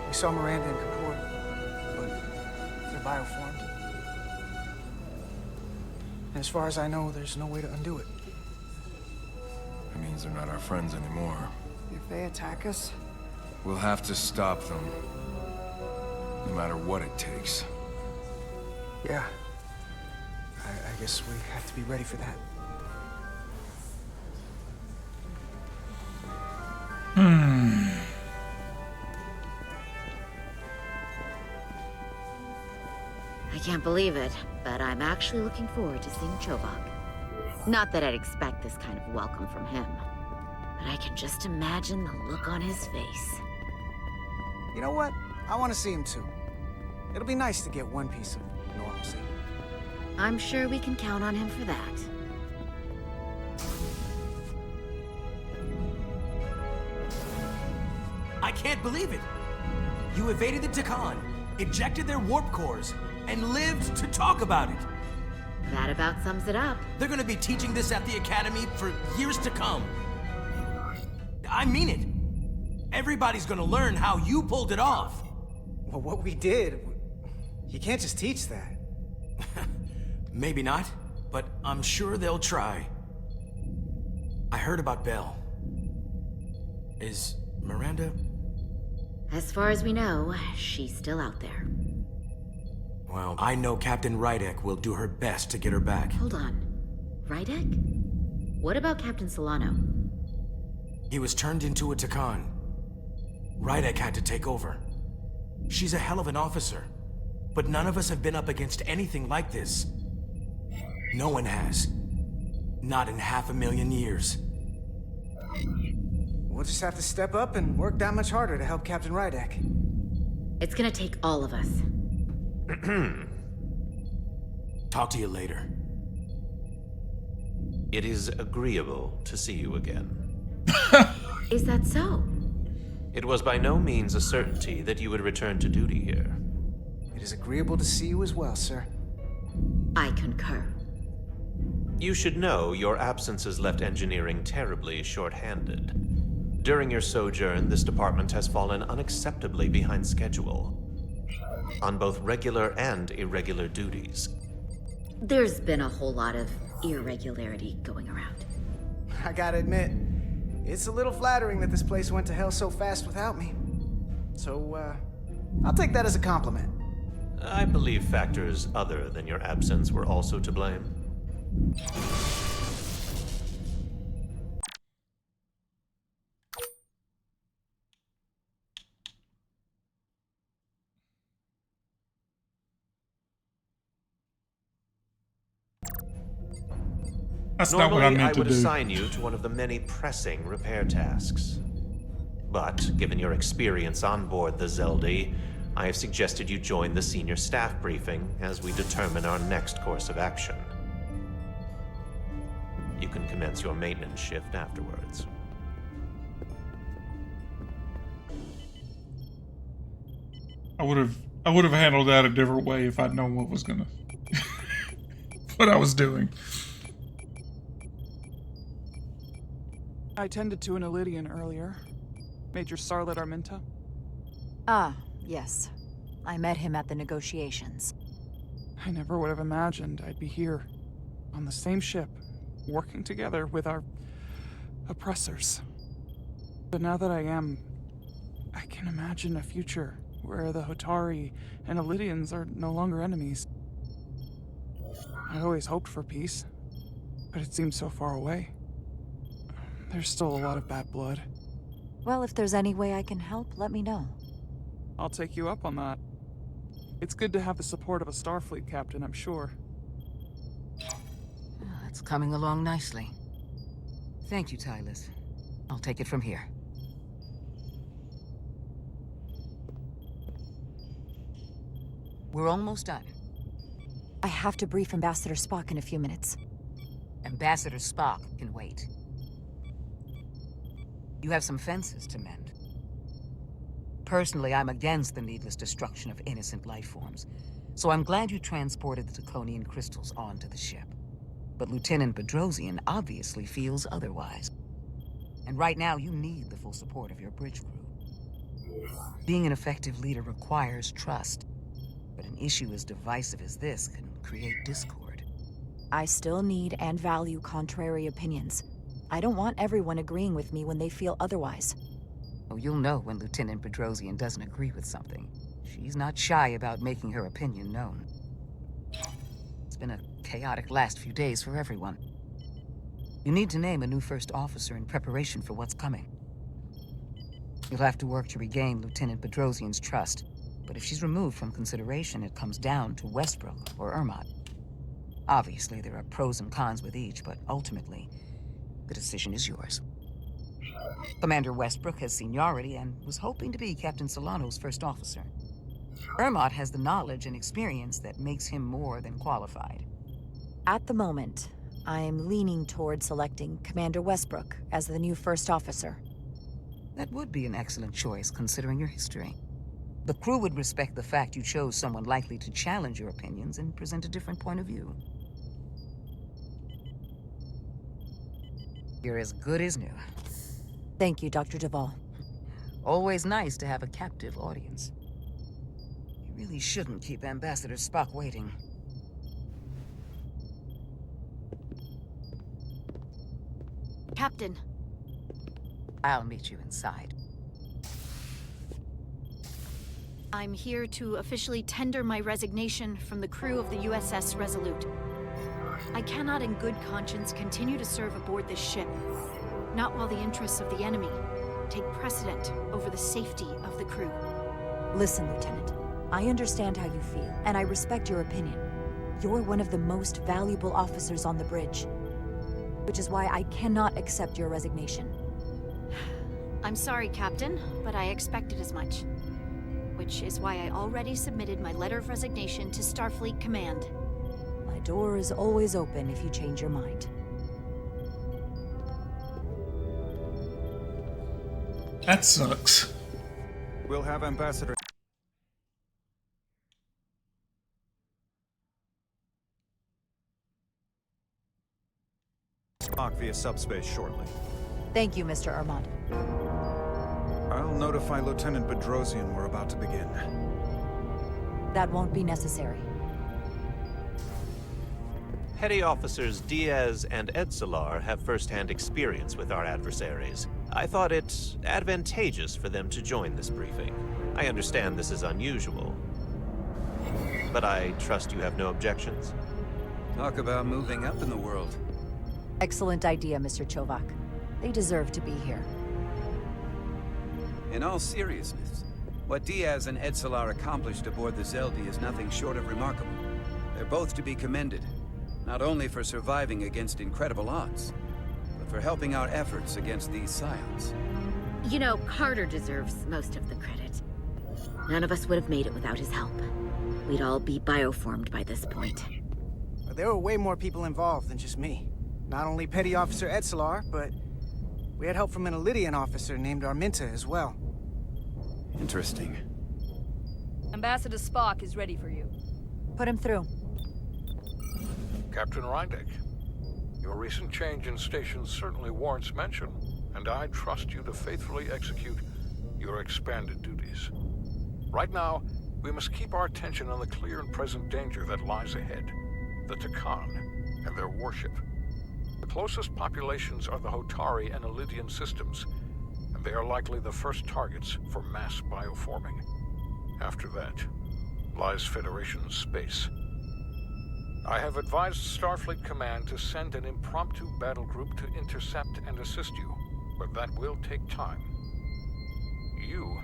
We saw Miranda and Kapoor, but they're bioformed. And as far as I know, there's no way to undo it. That means they're not our friends anymore. If they attack us? We'll have to stop them. No matter what it takes. Yeah. I guess we have to be ready for that. I can't believe it, but I'm actually looking forward to seeing Chobok. Not that I'd expect this kind of welcome from him, but I can just imagine the look on his face. You know what? I want to see him too. It'll be nice to get one piece of normalcy. I'm sure we can count on him for that. I can't believe it! You evaded the Takan, ejected their warp cores, and lived to talk about it. That about sums it up. They're gonna be teaching this at the Academy for years to come. I mean it. Everybody's gonna learn how you pulled it off. Well, what we did, you can't just teach that. Maybe not, but I'm sure they'll try. I heard about Belle. Is Miranda? As far as we know, she's still out there. Well, I know Captain Rydek will do her best to get her back. Hold on. Rydek? What about Captain Solano? He was turned into a Takan. Rydek had to take over. She's a hell of an officer, but none of us have been up against anything like this. No one has. Not in 500,000 years. We'll just have to step up and work that much harder to help Captain Rydek. It's gonna take all of us. Talk to you later. It is agreeable to see you again. Is that so? It was by no means a certainty that you would return to duty here. It is agreeable to see you as well, sir. I concur. You should know your absence has left engineering terribly short-handed. During your sojourn, this department has fallen unacceptably behind schedule on both regular and irregular duties. There's been a whole lot of irregularity going around. I gotta admit, it's a little flattering that this place went to hell so fast without me. So, I'll take that as a compliment. I believe factors other than your absence were also to blame. That's Normally, not what I meant to would do. assign you to one of the many pressing repair tasks. But, given your experience on board the Zeldy, I have suggested you join the senior staff briefing as we determine our next course of action. You can commence your maintenance shift afterwards. I would have handled that a different way if I'd known what was gonna what I was doing. I tended to an Illidian earlier. Major Sarlet Arminta. Ah, yes. I met him at the negotiations. I never would have imagined I'd be here, on the same ship, working together with our oppressors. But now that I am, I can imagine a future where the Hotari and Illidians are no longer enemies. I always hoped for peace, but it seems so far away. There's still a lot of bad blood. Well, if there's any way I can help, let me know. I'll take you up on that. It's good to have the support of a Starfleet captain, I'm sure. It's coming along nicely. Thank you, Tylus. I'll take it from here. We're almost done. I have to brief Ambassador Spock in a few minutes. Ambassador Spock can wait. You have some fences to mend. Personally, I'm against the needless destruction of innocent life forms, so I'm glad you transported the Draconian crystals onto the ship. But Lieutenant Bedrosian obviously feels otherwise. And right now, you need the full support of your bridge crew. Being an effective leader requires trust, but an issue as divisive as this can create discord. I still need and value contrary opinions. I don't want everyone agreeing with me when they feel otherwise. Oh, you'll know when Lieutenant Bedrosian doesn't agree with something. She's not shy about making her opinion known. It's been a chaotic last few days for everyone. You need to name a new first officer in preparation for what's coming. You'll have to work to regain Lieutenant Bedrosian's trust, but if she's removed from consideration, it comes down to Westbrook or Ermot. Obviously, there are pros and cons with each, but ultimately, the decision is yours. Commander Westbrook has seniority and was hoping to be Captain Solano's first officer. Ermot has the knowledge and experience that makes him more than qualified. At the moment, I'm leaning toward selecting Commander Westbrook as the new first officer. That would be an excellent choice, considering your history. The crew would respect the fact you chose someone likely to challenge your opinions and present a different point of view. You're as good as new. Thank you, Dr. Duvall. Always nice to have a captive audience. You really shouldn't keep Ambassador Spock waiting. Captain. I'll meet you inside. I'm here to officially tender my resignation from the crew of the USS Resolute. I cannot in good conscience continue to serve aboard this ship, not while the interests of the enemy take precedent over the safety of the crew. Listen, Lieutenant. I understand how you feel, and I respect your opinion. You're one of the most valuable officers on the bridge, which is why I cannot accept your resignation. I'm sorry, Captain, but I expected as much. Which is why I already submitted my letter of resignation to Starfleet Command. My door is always open if you change your mind. That sucks. We'll have Ambassador Spock via subspace shortly. Thank you, Mr. Armand. I'll notify Lieutenant Bedrosian we're about to begin. That won't be necessary. Petty Officers Diaz and Edsalar have first-hand experience with our adversaries. I thought it advantageous for them to join this briefing. I understand this is unusual, but I trust you have no objections? Talk about moving up in the world. Excellent idea, Mr. Chovak. They deserve to be here. In all seriousness, what Diaz and Edsalar accomplished aboard the Zeldi is nothing short of remarkable. They're both to be commended, not only for surviving against incredible odds, but for helping our efforts against these scions. You know, Carter deserves most of the credit. None of us would have made it without his help. We'd all be bioformed by this point. There were way more people involved than just me. Not only Petty Officer Edsalar, but we had help from an Elydian officer named Arminta as well. Interesting. Ambassador Spock is ready for you. Put him through. Captain Reindeck, your recent change in station certainly warrants mention, and I trust you to faithfully execute your expanded duties. Right now, we must keep our attention on the clear and present danger that lies ahead, the Takan and their warship. The closest populations are the Hotari and Elydian systems, and they are likely the first targets for mass bioforming. After that lies Federation space. I have advised Starfleet Command to send an impromptu battle group to intercept and assist you, but that will take time. You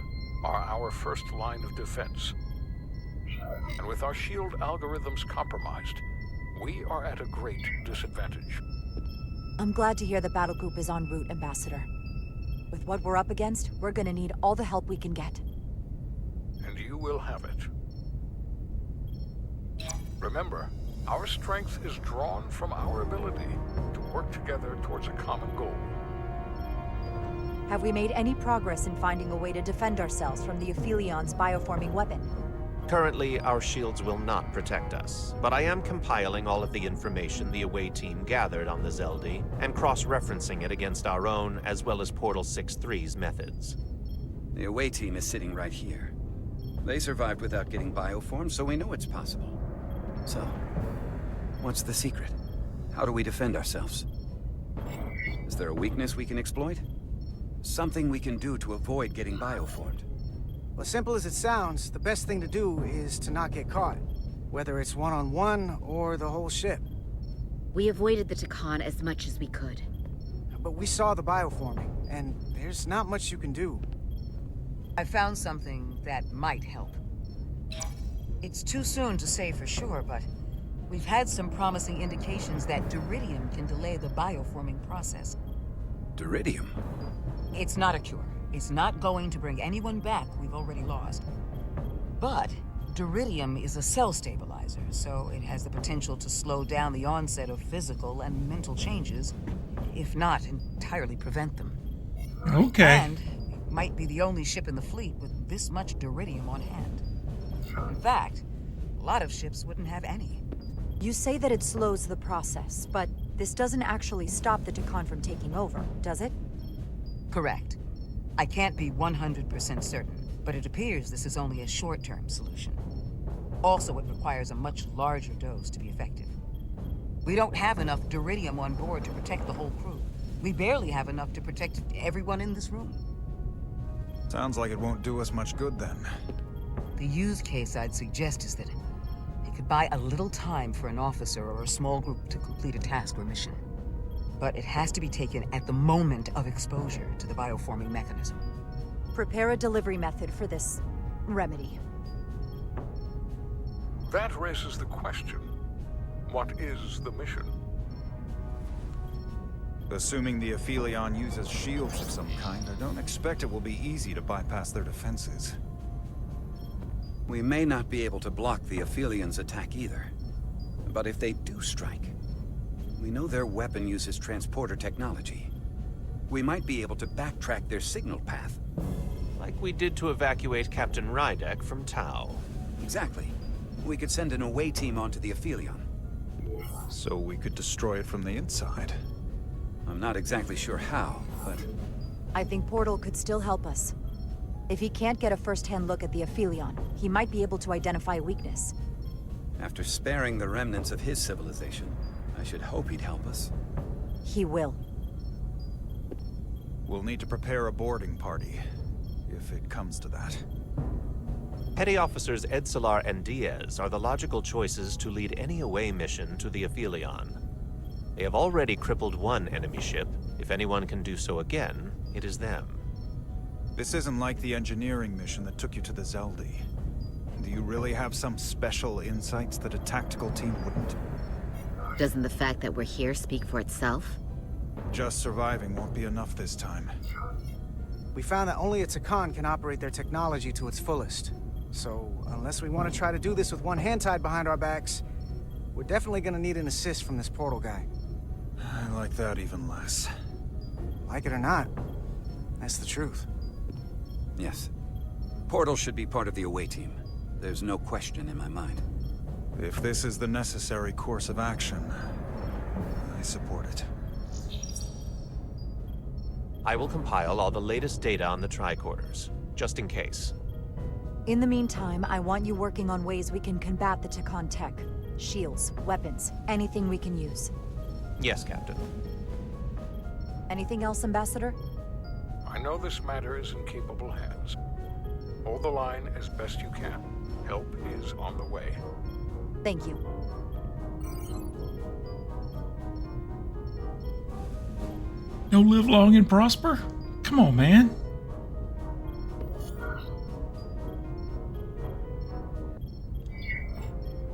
are our first line of defense. And with our shield algorithms compromised, we are at a great disadvantage. I'm glad to hear the battle group is en route, Ambassador. With what we're up against, we're gonna need all the help we can get. And you will have it. Remember, our strength is drawn from our ability to work together towards a common goal. Have we made any progress in finding a way to defend ourselves from the Aphilion's bioforming weapon? Currently, our shields will not protect us, but I am compiling all of the information the away team gathered on the Zeldi and cross-referencing it against our own as well as Portal 6-3's methods. The away team is sitting right here. They survived without getting bioformed, so we know it's possible. So, what's the secret? How do we defend ourselves? Is there a weakness we can exploit? Something we can do to avoid getting bioformed? Well, as simple as it sounds, the best thing to do is to not get caught. Whether it's one-on-one or the whole ship. We avoided the Takan as much as we could. But we saw the bioforming, and there's not much you can do. I found something that might help. It's too soon to say for sure, but we've had some promising indications that Duridium can delay the bioforming process. Duridium? It's not a cure. It's not going to bring anyone back we've already lost. But Duridium is a cell stabilizer, so it has the potential to slow down the onset of physical and mental changes, if not entirely prevent them. Okay. And might be the only ship in the fleet with this much duridium on hand. In fact, a lot of ships wouldn't have any. You say that it slows the process, but this doesn't actually stop the Takan from taking over, does it? Correct. I can't be 100% certain, but it appears this is only a short-term solution. Also, it requires a much larger dose to be effective. We don't have enough duridium on board to protect the whole crew. We barely have enough to protect everyone in this room. Sounds like it won't do us much good then. The use case I'd suggest is that it could buy a little time for an officer or a small group to complete a task or mission. But it has to be taken at the moment of exposure to the bioforming mechanism. Prepare a delivery method for this remedy. That raises the question. What is the mission? Assuming the Aphelion uses shields of some kind, I don't expect it will be easy to bypass their defenses. We may not be able to block the Aphelion's attack either. But if they do strike, we know their weapon uses transporter technology. We might be able to backtrack their signal path. Like we did to evacuate Captain Rydek from Tau. Exactly. We could send an away team onto the Aphelion. So we could destroy it from the inside. I'm not exactly sure how, but... I think Portal could still help us. If he can't get a first-hand look at the Aphelion, he might be able to identify a weakness. After sparing the remnants of his civilization, I should hope he'd help us. He will. We'll need to prepare a boarding party, if it comes to that. Petty Officers Edsalar and Diaz are the logical choices to lead any away mission to the Aphelion. They have already crippled one enemy ship. If anyone can do so again, it is them. This isn't like the engineering mission that took you to the Zeldi. Do you really have some special insights that a tactical team wouldn't? Doesn't the fact that we're here speak for itself? Just surviving won't be enough this time. We found that only a Takan can operate their technology to its fullest. So, unless we want to try to do this with one hand tied behind our backs, we're definitely gonna need an assist from this portal guy. I like that even less. Like it or not, that's the truth. Yes. Portal should be part of the away team. There's no question in my mind. If this is the necessary course of action, I support it. I will compile all the latest data on the tricorders, just in case. In the meantime, I want you working on ways we can combat the Takan tech. Shields, weapons, anything we can use. Yes, Captain. Anything else, Ambassador? I know this matter is in capable hands. Hold the line as best you can. Help is on the way. Thank you. You'll live long and prosper? Come on, man.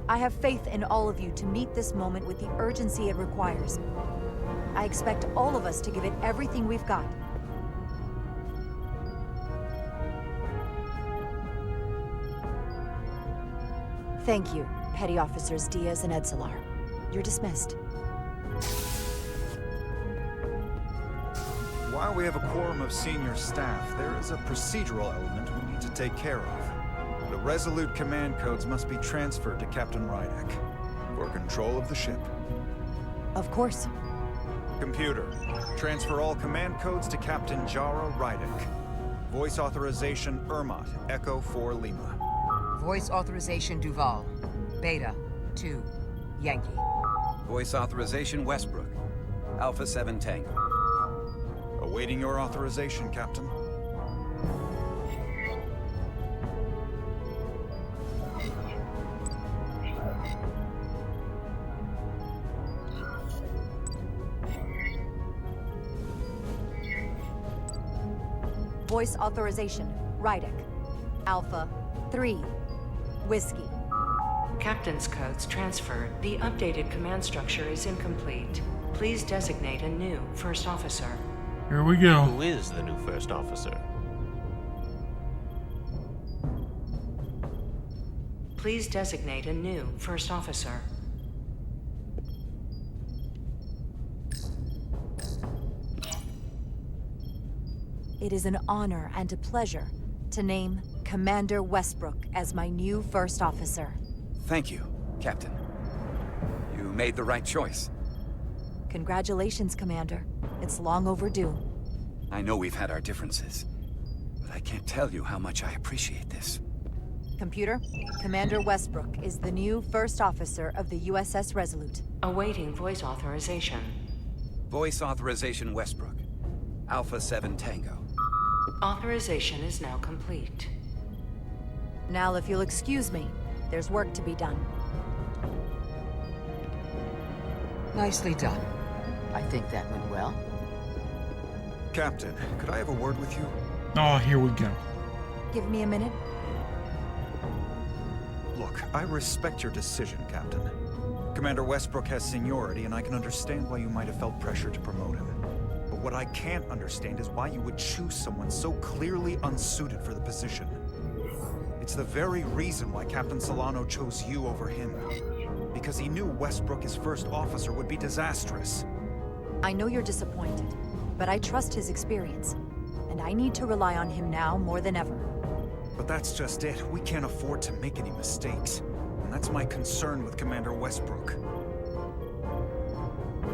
I have faith in all of you to meet this moment with the urgency it requires. I expect all of us to give it everything we've got. Thank you, Petty Officers Diaz and Edsalar. You're dismissed. While we have a quorum of senior staff, there is a procedural element we need to take care of. The Resolute command codes must be transferred to Captain Rydek for control of the ship. Of course. Computer, transfer all command codes to Captain Jara Rydek. Voice authorization Ermot, Echo 4 Lima. Voice authorization Duval. Beta 2 Yankee. Voice authorization Westbrook. Alpha 7 Tango. Awaiting your authorization, Captain. Voice authorization, Rydek. Alpha 3 Whiskey. Captain's codes transferred. The updated command structure is incomplete. Please designate a new first officer. Here we go. Who is the new first officer? Please designate a new first officer. It is an honor and a pleasure to name Commander Westbrook as my new first officer. Thank you, Captain. You made the right choice. Congratulations, Commander. It's long overdue. I know we've had our differences, but I can't tell you how much I appreciate this. Computer, Commander Westbrook is the new first officer of the USS Resolute. Awaiting voice authorization. Voice authorization Westbrook. Alpha 7 Tango. Authorization is now complete. Now, if you'll excuse me, there's work to be done. Nicely done. I think that went well. Captain, could I have a word with you? Oh, here we go. Give me a minute. Look, I respect your decision, Captain. Commander Westbrook has seniority, and I can understand why you might have felt pressure to promote him. But what I can't understand is why you would choose someone so clearly unsuited for the position. It's the very reason why Captain Solano chose you over him. Because he knew Westbrook as first officer would be disastrous. I know you're disappointed, but I trust his experience. And I need to rely on him now more than ever. But that's just it. We can't afford to make any mistakes. And that's my concern with Commander Westbrook.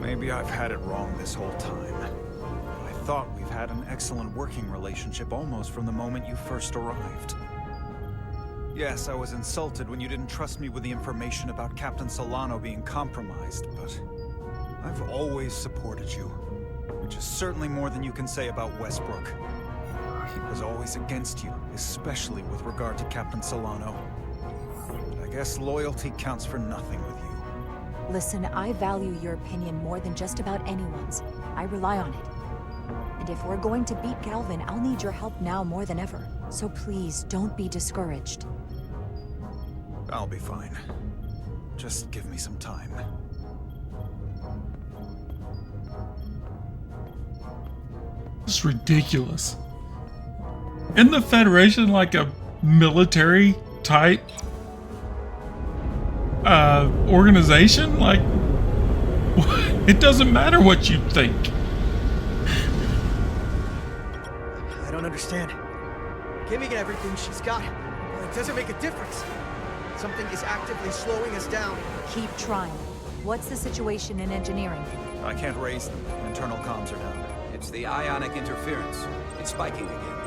Maybe I've had it wrong this whole time. But I thought we've had an excellent working relationship almost from the moment you first arrived. Yes, I was insulted when you didn't trust me with the information about Captain Solano being compromised, but I've always supported you, which is certainly more than you can say about Westbrook. He was always against you, especially with regard to Captain Solano. But I guess loyalty counts for nothing with you. Listen, I value your opinion more than just about anyone's. I rely on it. And if we're going to beat Galvin, I'll need your help now more than ever. So please, don't be discouraged. I'll be fine. Just give me some time. It's ridiculous. Isn't the Federation like a military type organization? Like, it doesn't matter what you think. I don't understand. Giving everything she's got, well, it doesn't make a difference. Something is actively slowing us down. Keep trying. What's the situation in engineering? I can't raise them. Internal comms are down. It's the ionic interference. It's spiking again.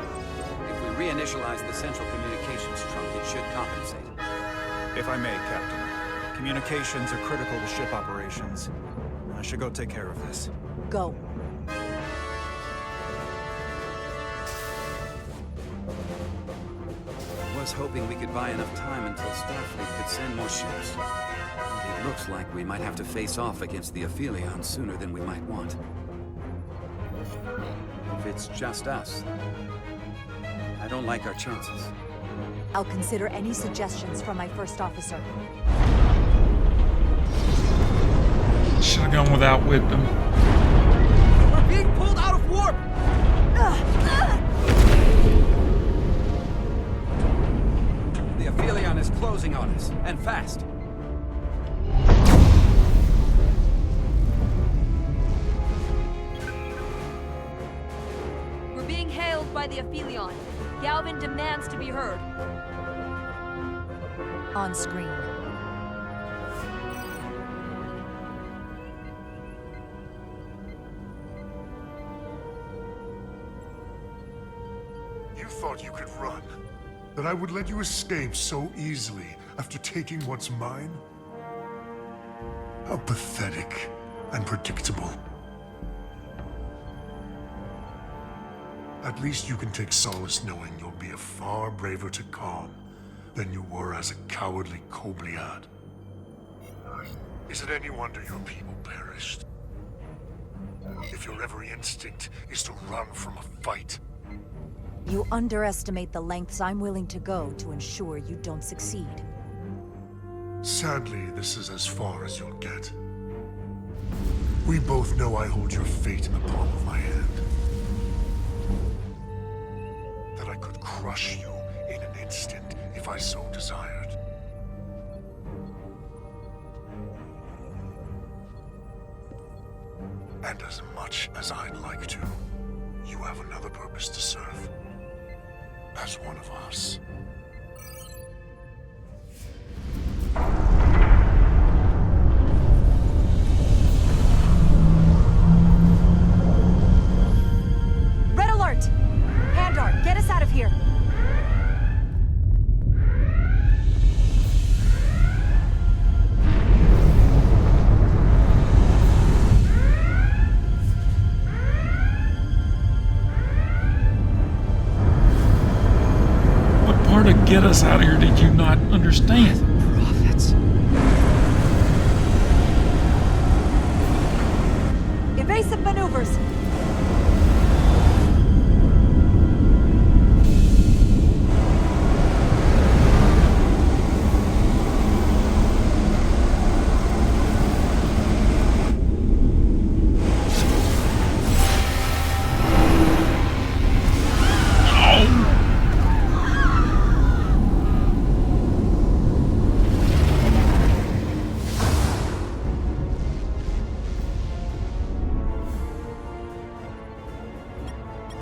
If we reinitialize the central communications trunk, it should compensate. If I may, Captain. Communications are critical to ship operations. I should go take care of this. Go. I was hoping we could buy enough time until Starfleet could send more ships. But it looks like we might have to face off against the Aphelion sooner than we might want. If it's just us, I don't like our chances. I'll consider any suggestions from my first officer. Should have gone without wisdom. We're being pulled out of warp! The Aphelion is closing on us, and fast. We're being hailed by the Aphelion. Galvin demands to be heard. On screen. You thought you could run? That I would let you escape so easily after taking what's mine? How pathetic and predictable. At least you can take solace knowing you'll be a far braver Takan than you were as a cowardly Kobliad. Is it any wonder your people perished? If your every instinct is to run from a fight. You underestimate the lengths I'm willing to go to ensure you don't succeed. Sadly, this is as far as you'll get. We both know I hold your fate in the palm of my hand. That I could crush you in an instant if I so desired. And as much as I'd like to, You have another purpose to serve. As one of us. Red alert! Handar, get us out of here! What part of get us out of here did you not understand? Prophets. Evasive maneuvers!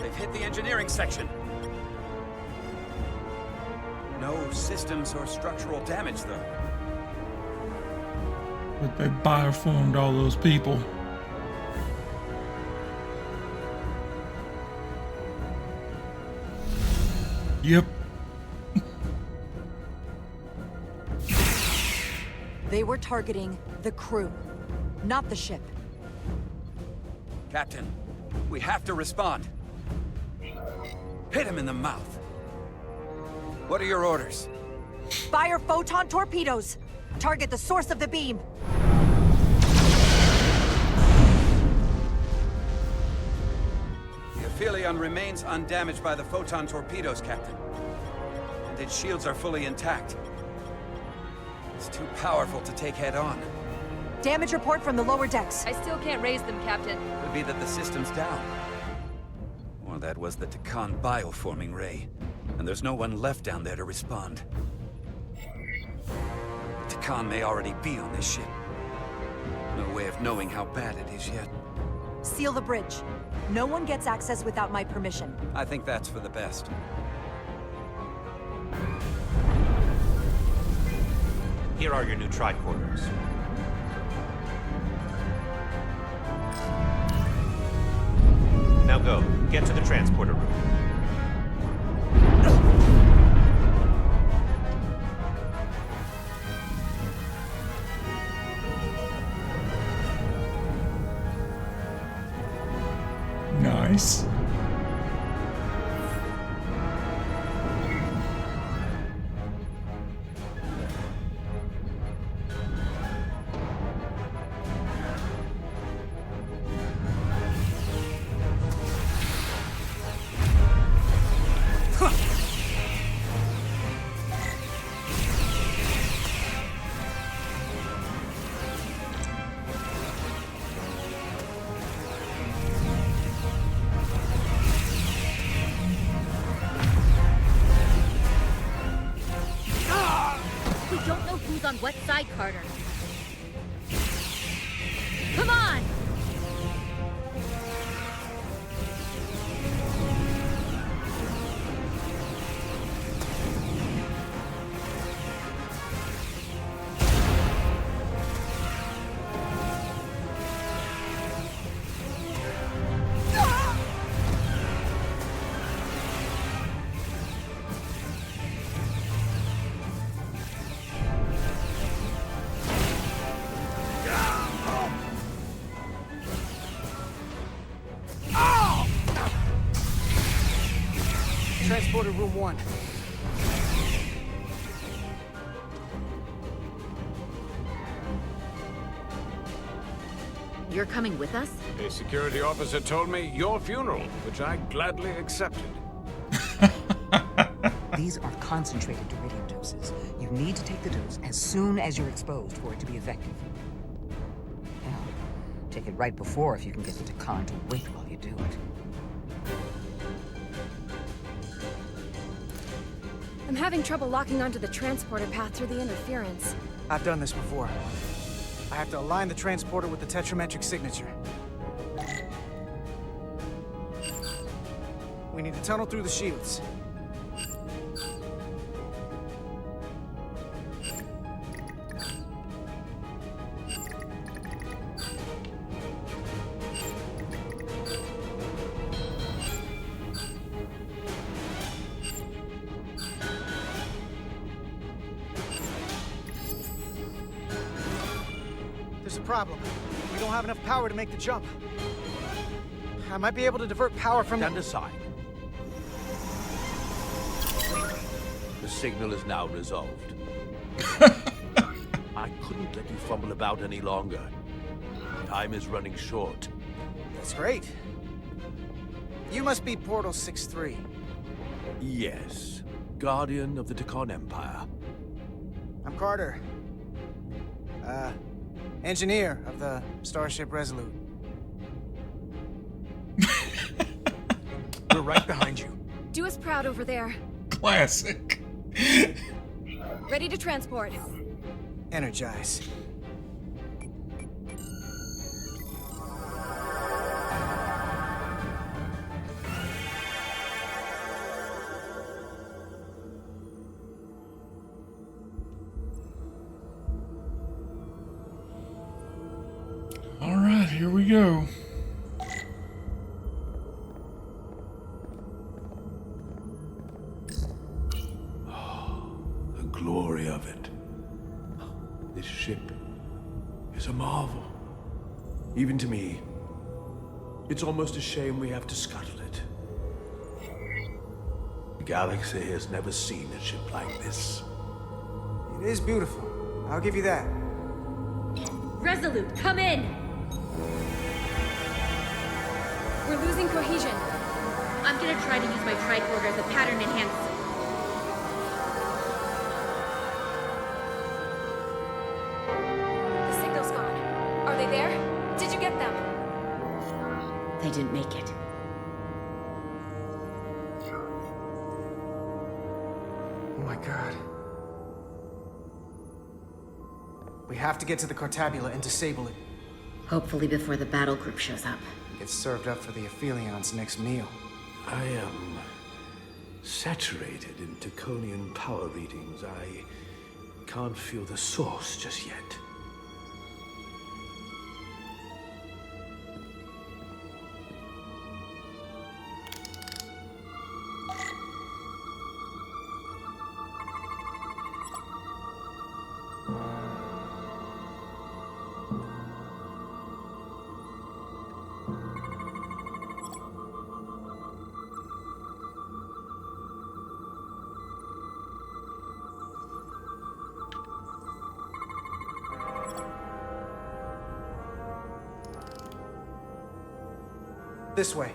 They've hit the engineering section. No systems or structural damage, though. But they bioformed all those people. Yep. They were targeting the crew, not the ship. Captain, we have to respond. Hit him in the mouth. What are your orders? Fire photon torpedoes! Target the source of the beam! The Aphelion remains undamaged by the photon torpedoes, Captain. And its shields are fully intact. It's too powerful to take head-on. Damage report from the lower decks. I still can't raise them, Captain. Could be that the system's down. Or that was the Takan bioforming ray. And there's no one left down there to respond. Takan may already be on this ship. No way of knowing how bad it is yet. Seal the bridge. No one gets access without my permission. I think that's for the best. Here are your new tricorders. Now go. Get to the transporter room. Nice. On what side, Carter? Come on! Transporter room 1. You're coming with us? A security officer told me your funeral, which I gladly accepted. These are concentrated iridium doses. You need to take the dose as soon as you're exposed for it to be effective. Hell, take it right before if you can get the Takan to wait while you do it. I'm having trouble locking onto the transporter path through the interference. I've done this before. I have to align the transporter with the tetrametric signature. We need to tunnel through the shields. There's a problem. We don't have enough power to make the jump. I might be able to divert power from... Stand aside. The signal is now resolved. I couldn't let you fumble about any longer. Time is running short. That's great. You must be Portal 6-3. Yes. Guardian of the Tekon Empire. I'm Carter. Engineer of the Starship Resolute. We're right behind you. Do us proud over there. Classic. Ready to transport. Energize. All right, here we go. The glory of it. This ship is a marvel. Even to me. It's almost a shame we have to scuttle it. The galaxy has never seen a ship like this. It is beautiful. I'll give you that. Resolute, come in! We're losing cohesion. I'm gonna try to use my tricorder as a pattern enhancer. The signal's gone. Are they there? Did you get them? They didn't make it. Oh my god. We have to get to the Cartabula and disable it. Hopefully before the battle group shows up. Get served up for the Aphelions' next meal. I am saturated in Tekonian power readings. I can't feel the source just yet. This way.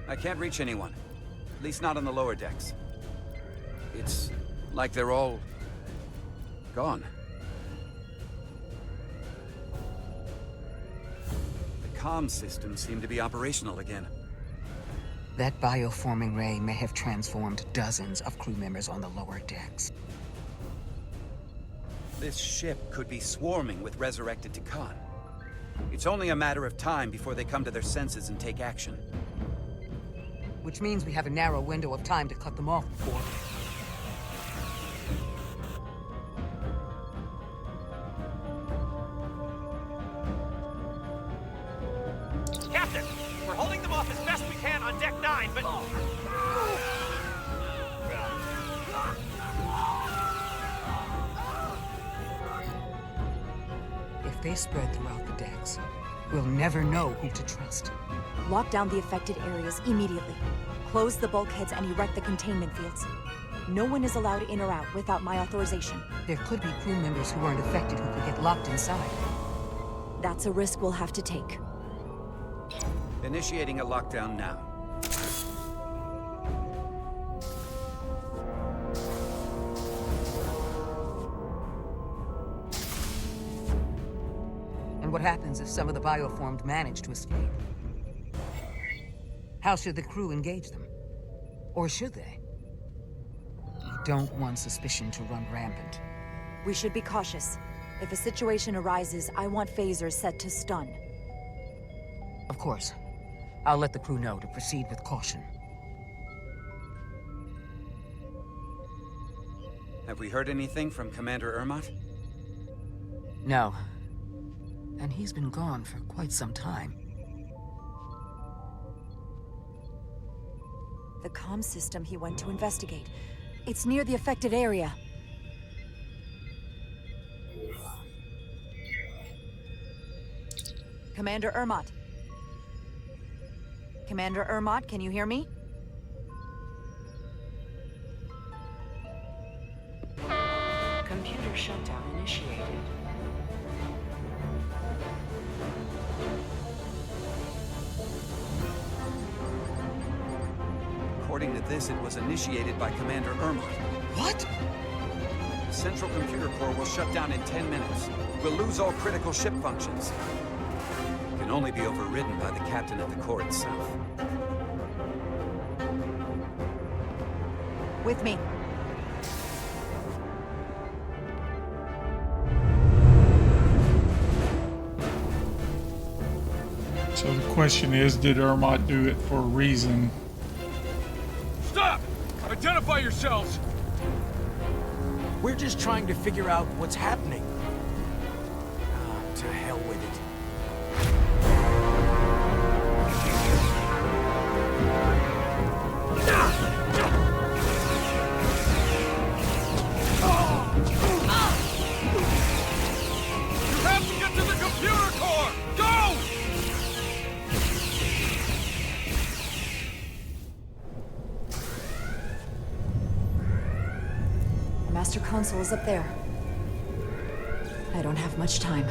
I can't reach anyone. At least not on the lower decks. It's like they're all gone. The comm systems seem to be operational again. That bioforming ray may have transformed dozens of crew members on the lower decks. This ship could be swarming with resurrected Tekon. It's only a matter of time before they come to their senses and take action. Which means we have a narrow window of time to cut them off before... Captain, we're holding them off as best we can on Deck 9, but... If they spread throughout the decks, we'll never know who to trust. Lock down the affected areas immediately. Close the bulkheads and erect the containment fields. No one is allowed in or out without my authorization. There could be crew members who aren't affected who could get locked inside. That's a risk we'll have to take. Initiating a lockdown now. And what happens if some of the bioformed manage to escape? How should the crew engage them? Or should they? We don't want suspicion to run rampant. We should be cautious. If a situation arises, I want phasers set to stun. Of course. I'll let the crew know to proceed with caution. Have we heard anything from Commander Ermot? No. And he's been gone for quite some time. The comm system he went to investigate. It's near the affected area. Commander Ermot. Commander Ermot, can you hear me? Computer shutdown initiated. According to this, it was initiated by Commander Ermot. What? The Central Computer Core will shut down in 10 minutes. We'll lose all critical ship functions. It can only be overridden by the captain at the core itself. With me. So the question is, did Ermot do it for a reason? Stop! Identify yourselves! We're just trying to figure out what's happening. To hell with it. You have to get to the computer core! Go! The master console is up there. I don't have much time.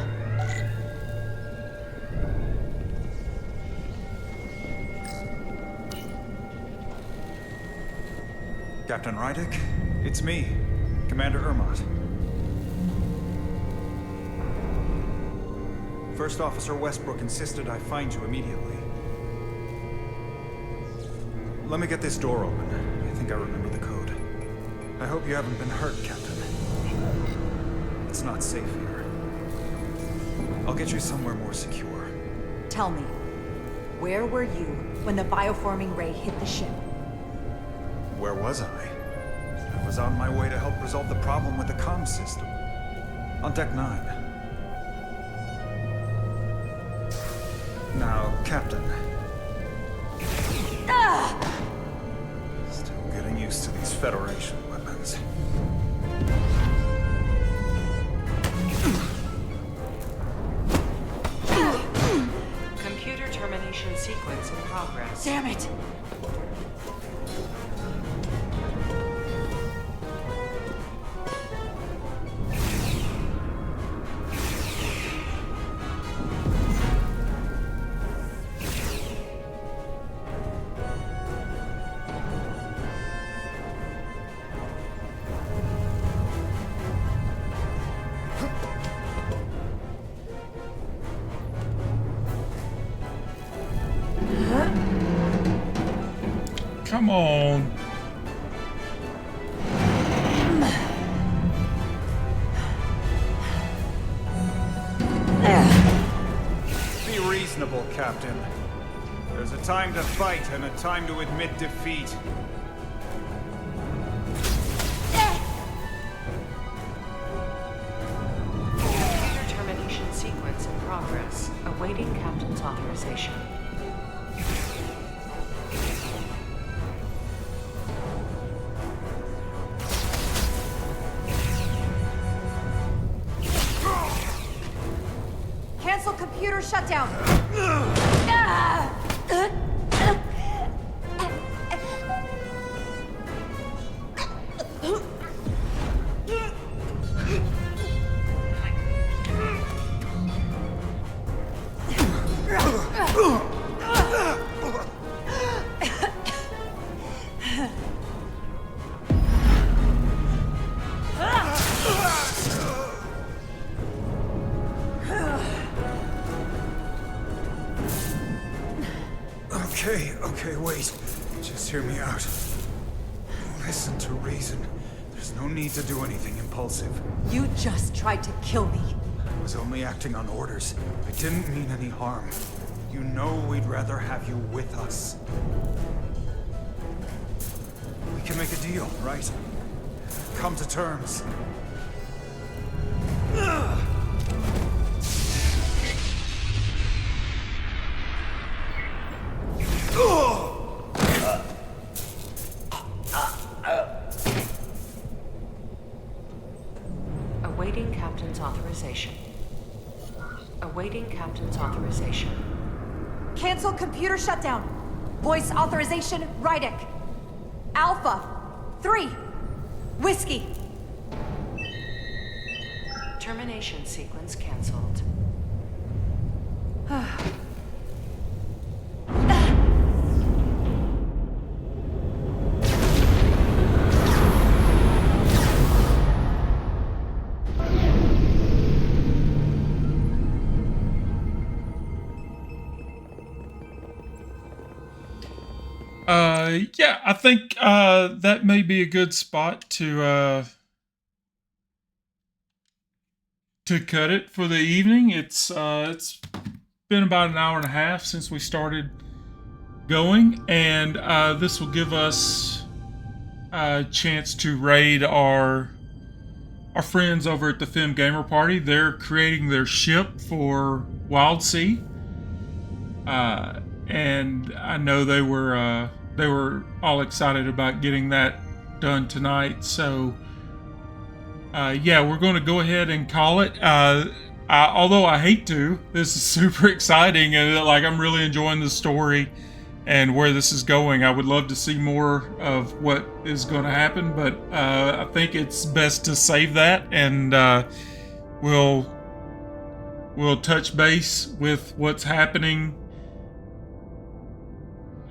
Captain Rydick, it's me, Commander Ermot. First Officer Westbrook insisted I find you immediately. Let me get this door open. I think I remember the code. I hope you haven't been hurt, Captain. It's not safe here. I'll get you somewhere more secure. Tell me, where were you when the bioforming ray hit the ship? Where was I? I was on my way to help resolve the problem with the comm system. On Deck 9. Now, Captain. Still getting used to these Federation weapons. Computer termination sequence in progress. Damn it! Come on. Be reasonable, Captain. There's a time to fight and a time to admit defeat. Computer termination sequence in progress. Awaiting Captain's authorization. Cancel computer shutdown! Okay, wait. Just hear me out. Listen to reason. There's no need to do anything impulsive. You just tried to kill me. I was only acting on orders. I didn't mean any harm. You know we'd rather have you with us. We can make a deal, right? Come to terms. Awaiting Captain's authorization. Awaiting Captain's authorization. Cancel computer shutdown. Voice authorization, Rydick. Alpha 3. Whiskey. Termination sequence cancelled. Yeah, I think that may be a good spot to cut it for the evening. It's been about an hour and a half since we started going, and this will give us a chance to raid our friends over at the Fem Gamer Party. They're creating their ship for Wild Sea, and I know they were all excited about getting that done tonight. So yeah, we're going to go ahead and call it. Although I hate to, this is super exciting, and like I'm really enjoying the story and where this is going. I would love to see more of what is going to happen, but I think it's best to save that, and we'll touch base with what's happening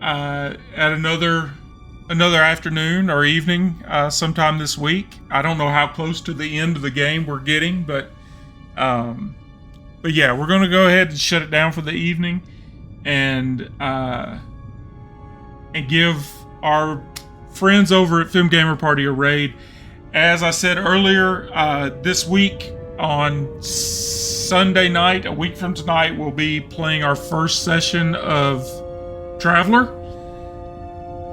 at another afternoon or evening sometime this week. I don't know how close to the end of the game we're getting, but yeah, we're going to go ahead and shut it down for the evening, and give our friends over at Fem Gamer Party a raid. As I said earlier, this week on Sunday night, a week from tonight, we'll be playing our first session of Traveler,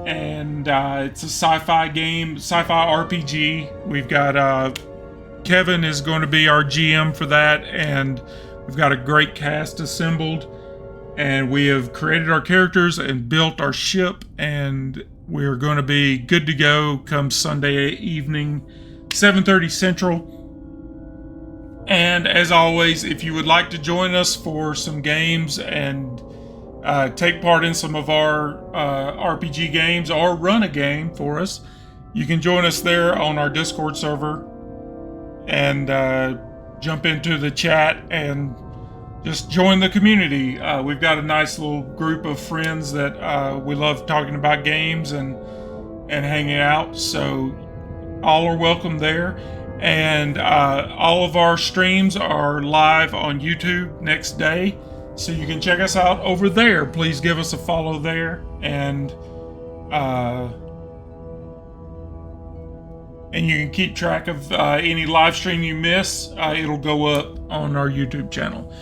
and it's a sci-fi game, sci-fi RPG. We've got Kevin is going to be our GM for that, and we've got a great cast assembled, and we have created our characters and built our ship, and we're going to be good to go come Sunday evening, 7:30 Central. And as always, if you would like to join us for some games and take part in some of our RPG games or run a game for us, you can join us there on our Discord server and jump into the chat and just join the community. We've got a nice little group of friends that we love talking about games and hanging out, so all are welcome there. And all of our streams are live on YouTube next day, so you can check us out over there. Please give us a follow there, and you can keep track of any live stream you miss. It'll go up on our YouTube channel.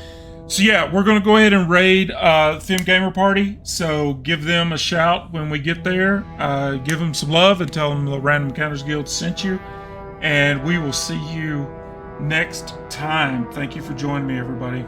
So yeah, we're going to go ahead and raid Fem Gamer Party, so give them a shout when we get there. Give them some love and tell them the Random Encounters Guild sent you, and we will see you next time. Thank you for joining me, everybody.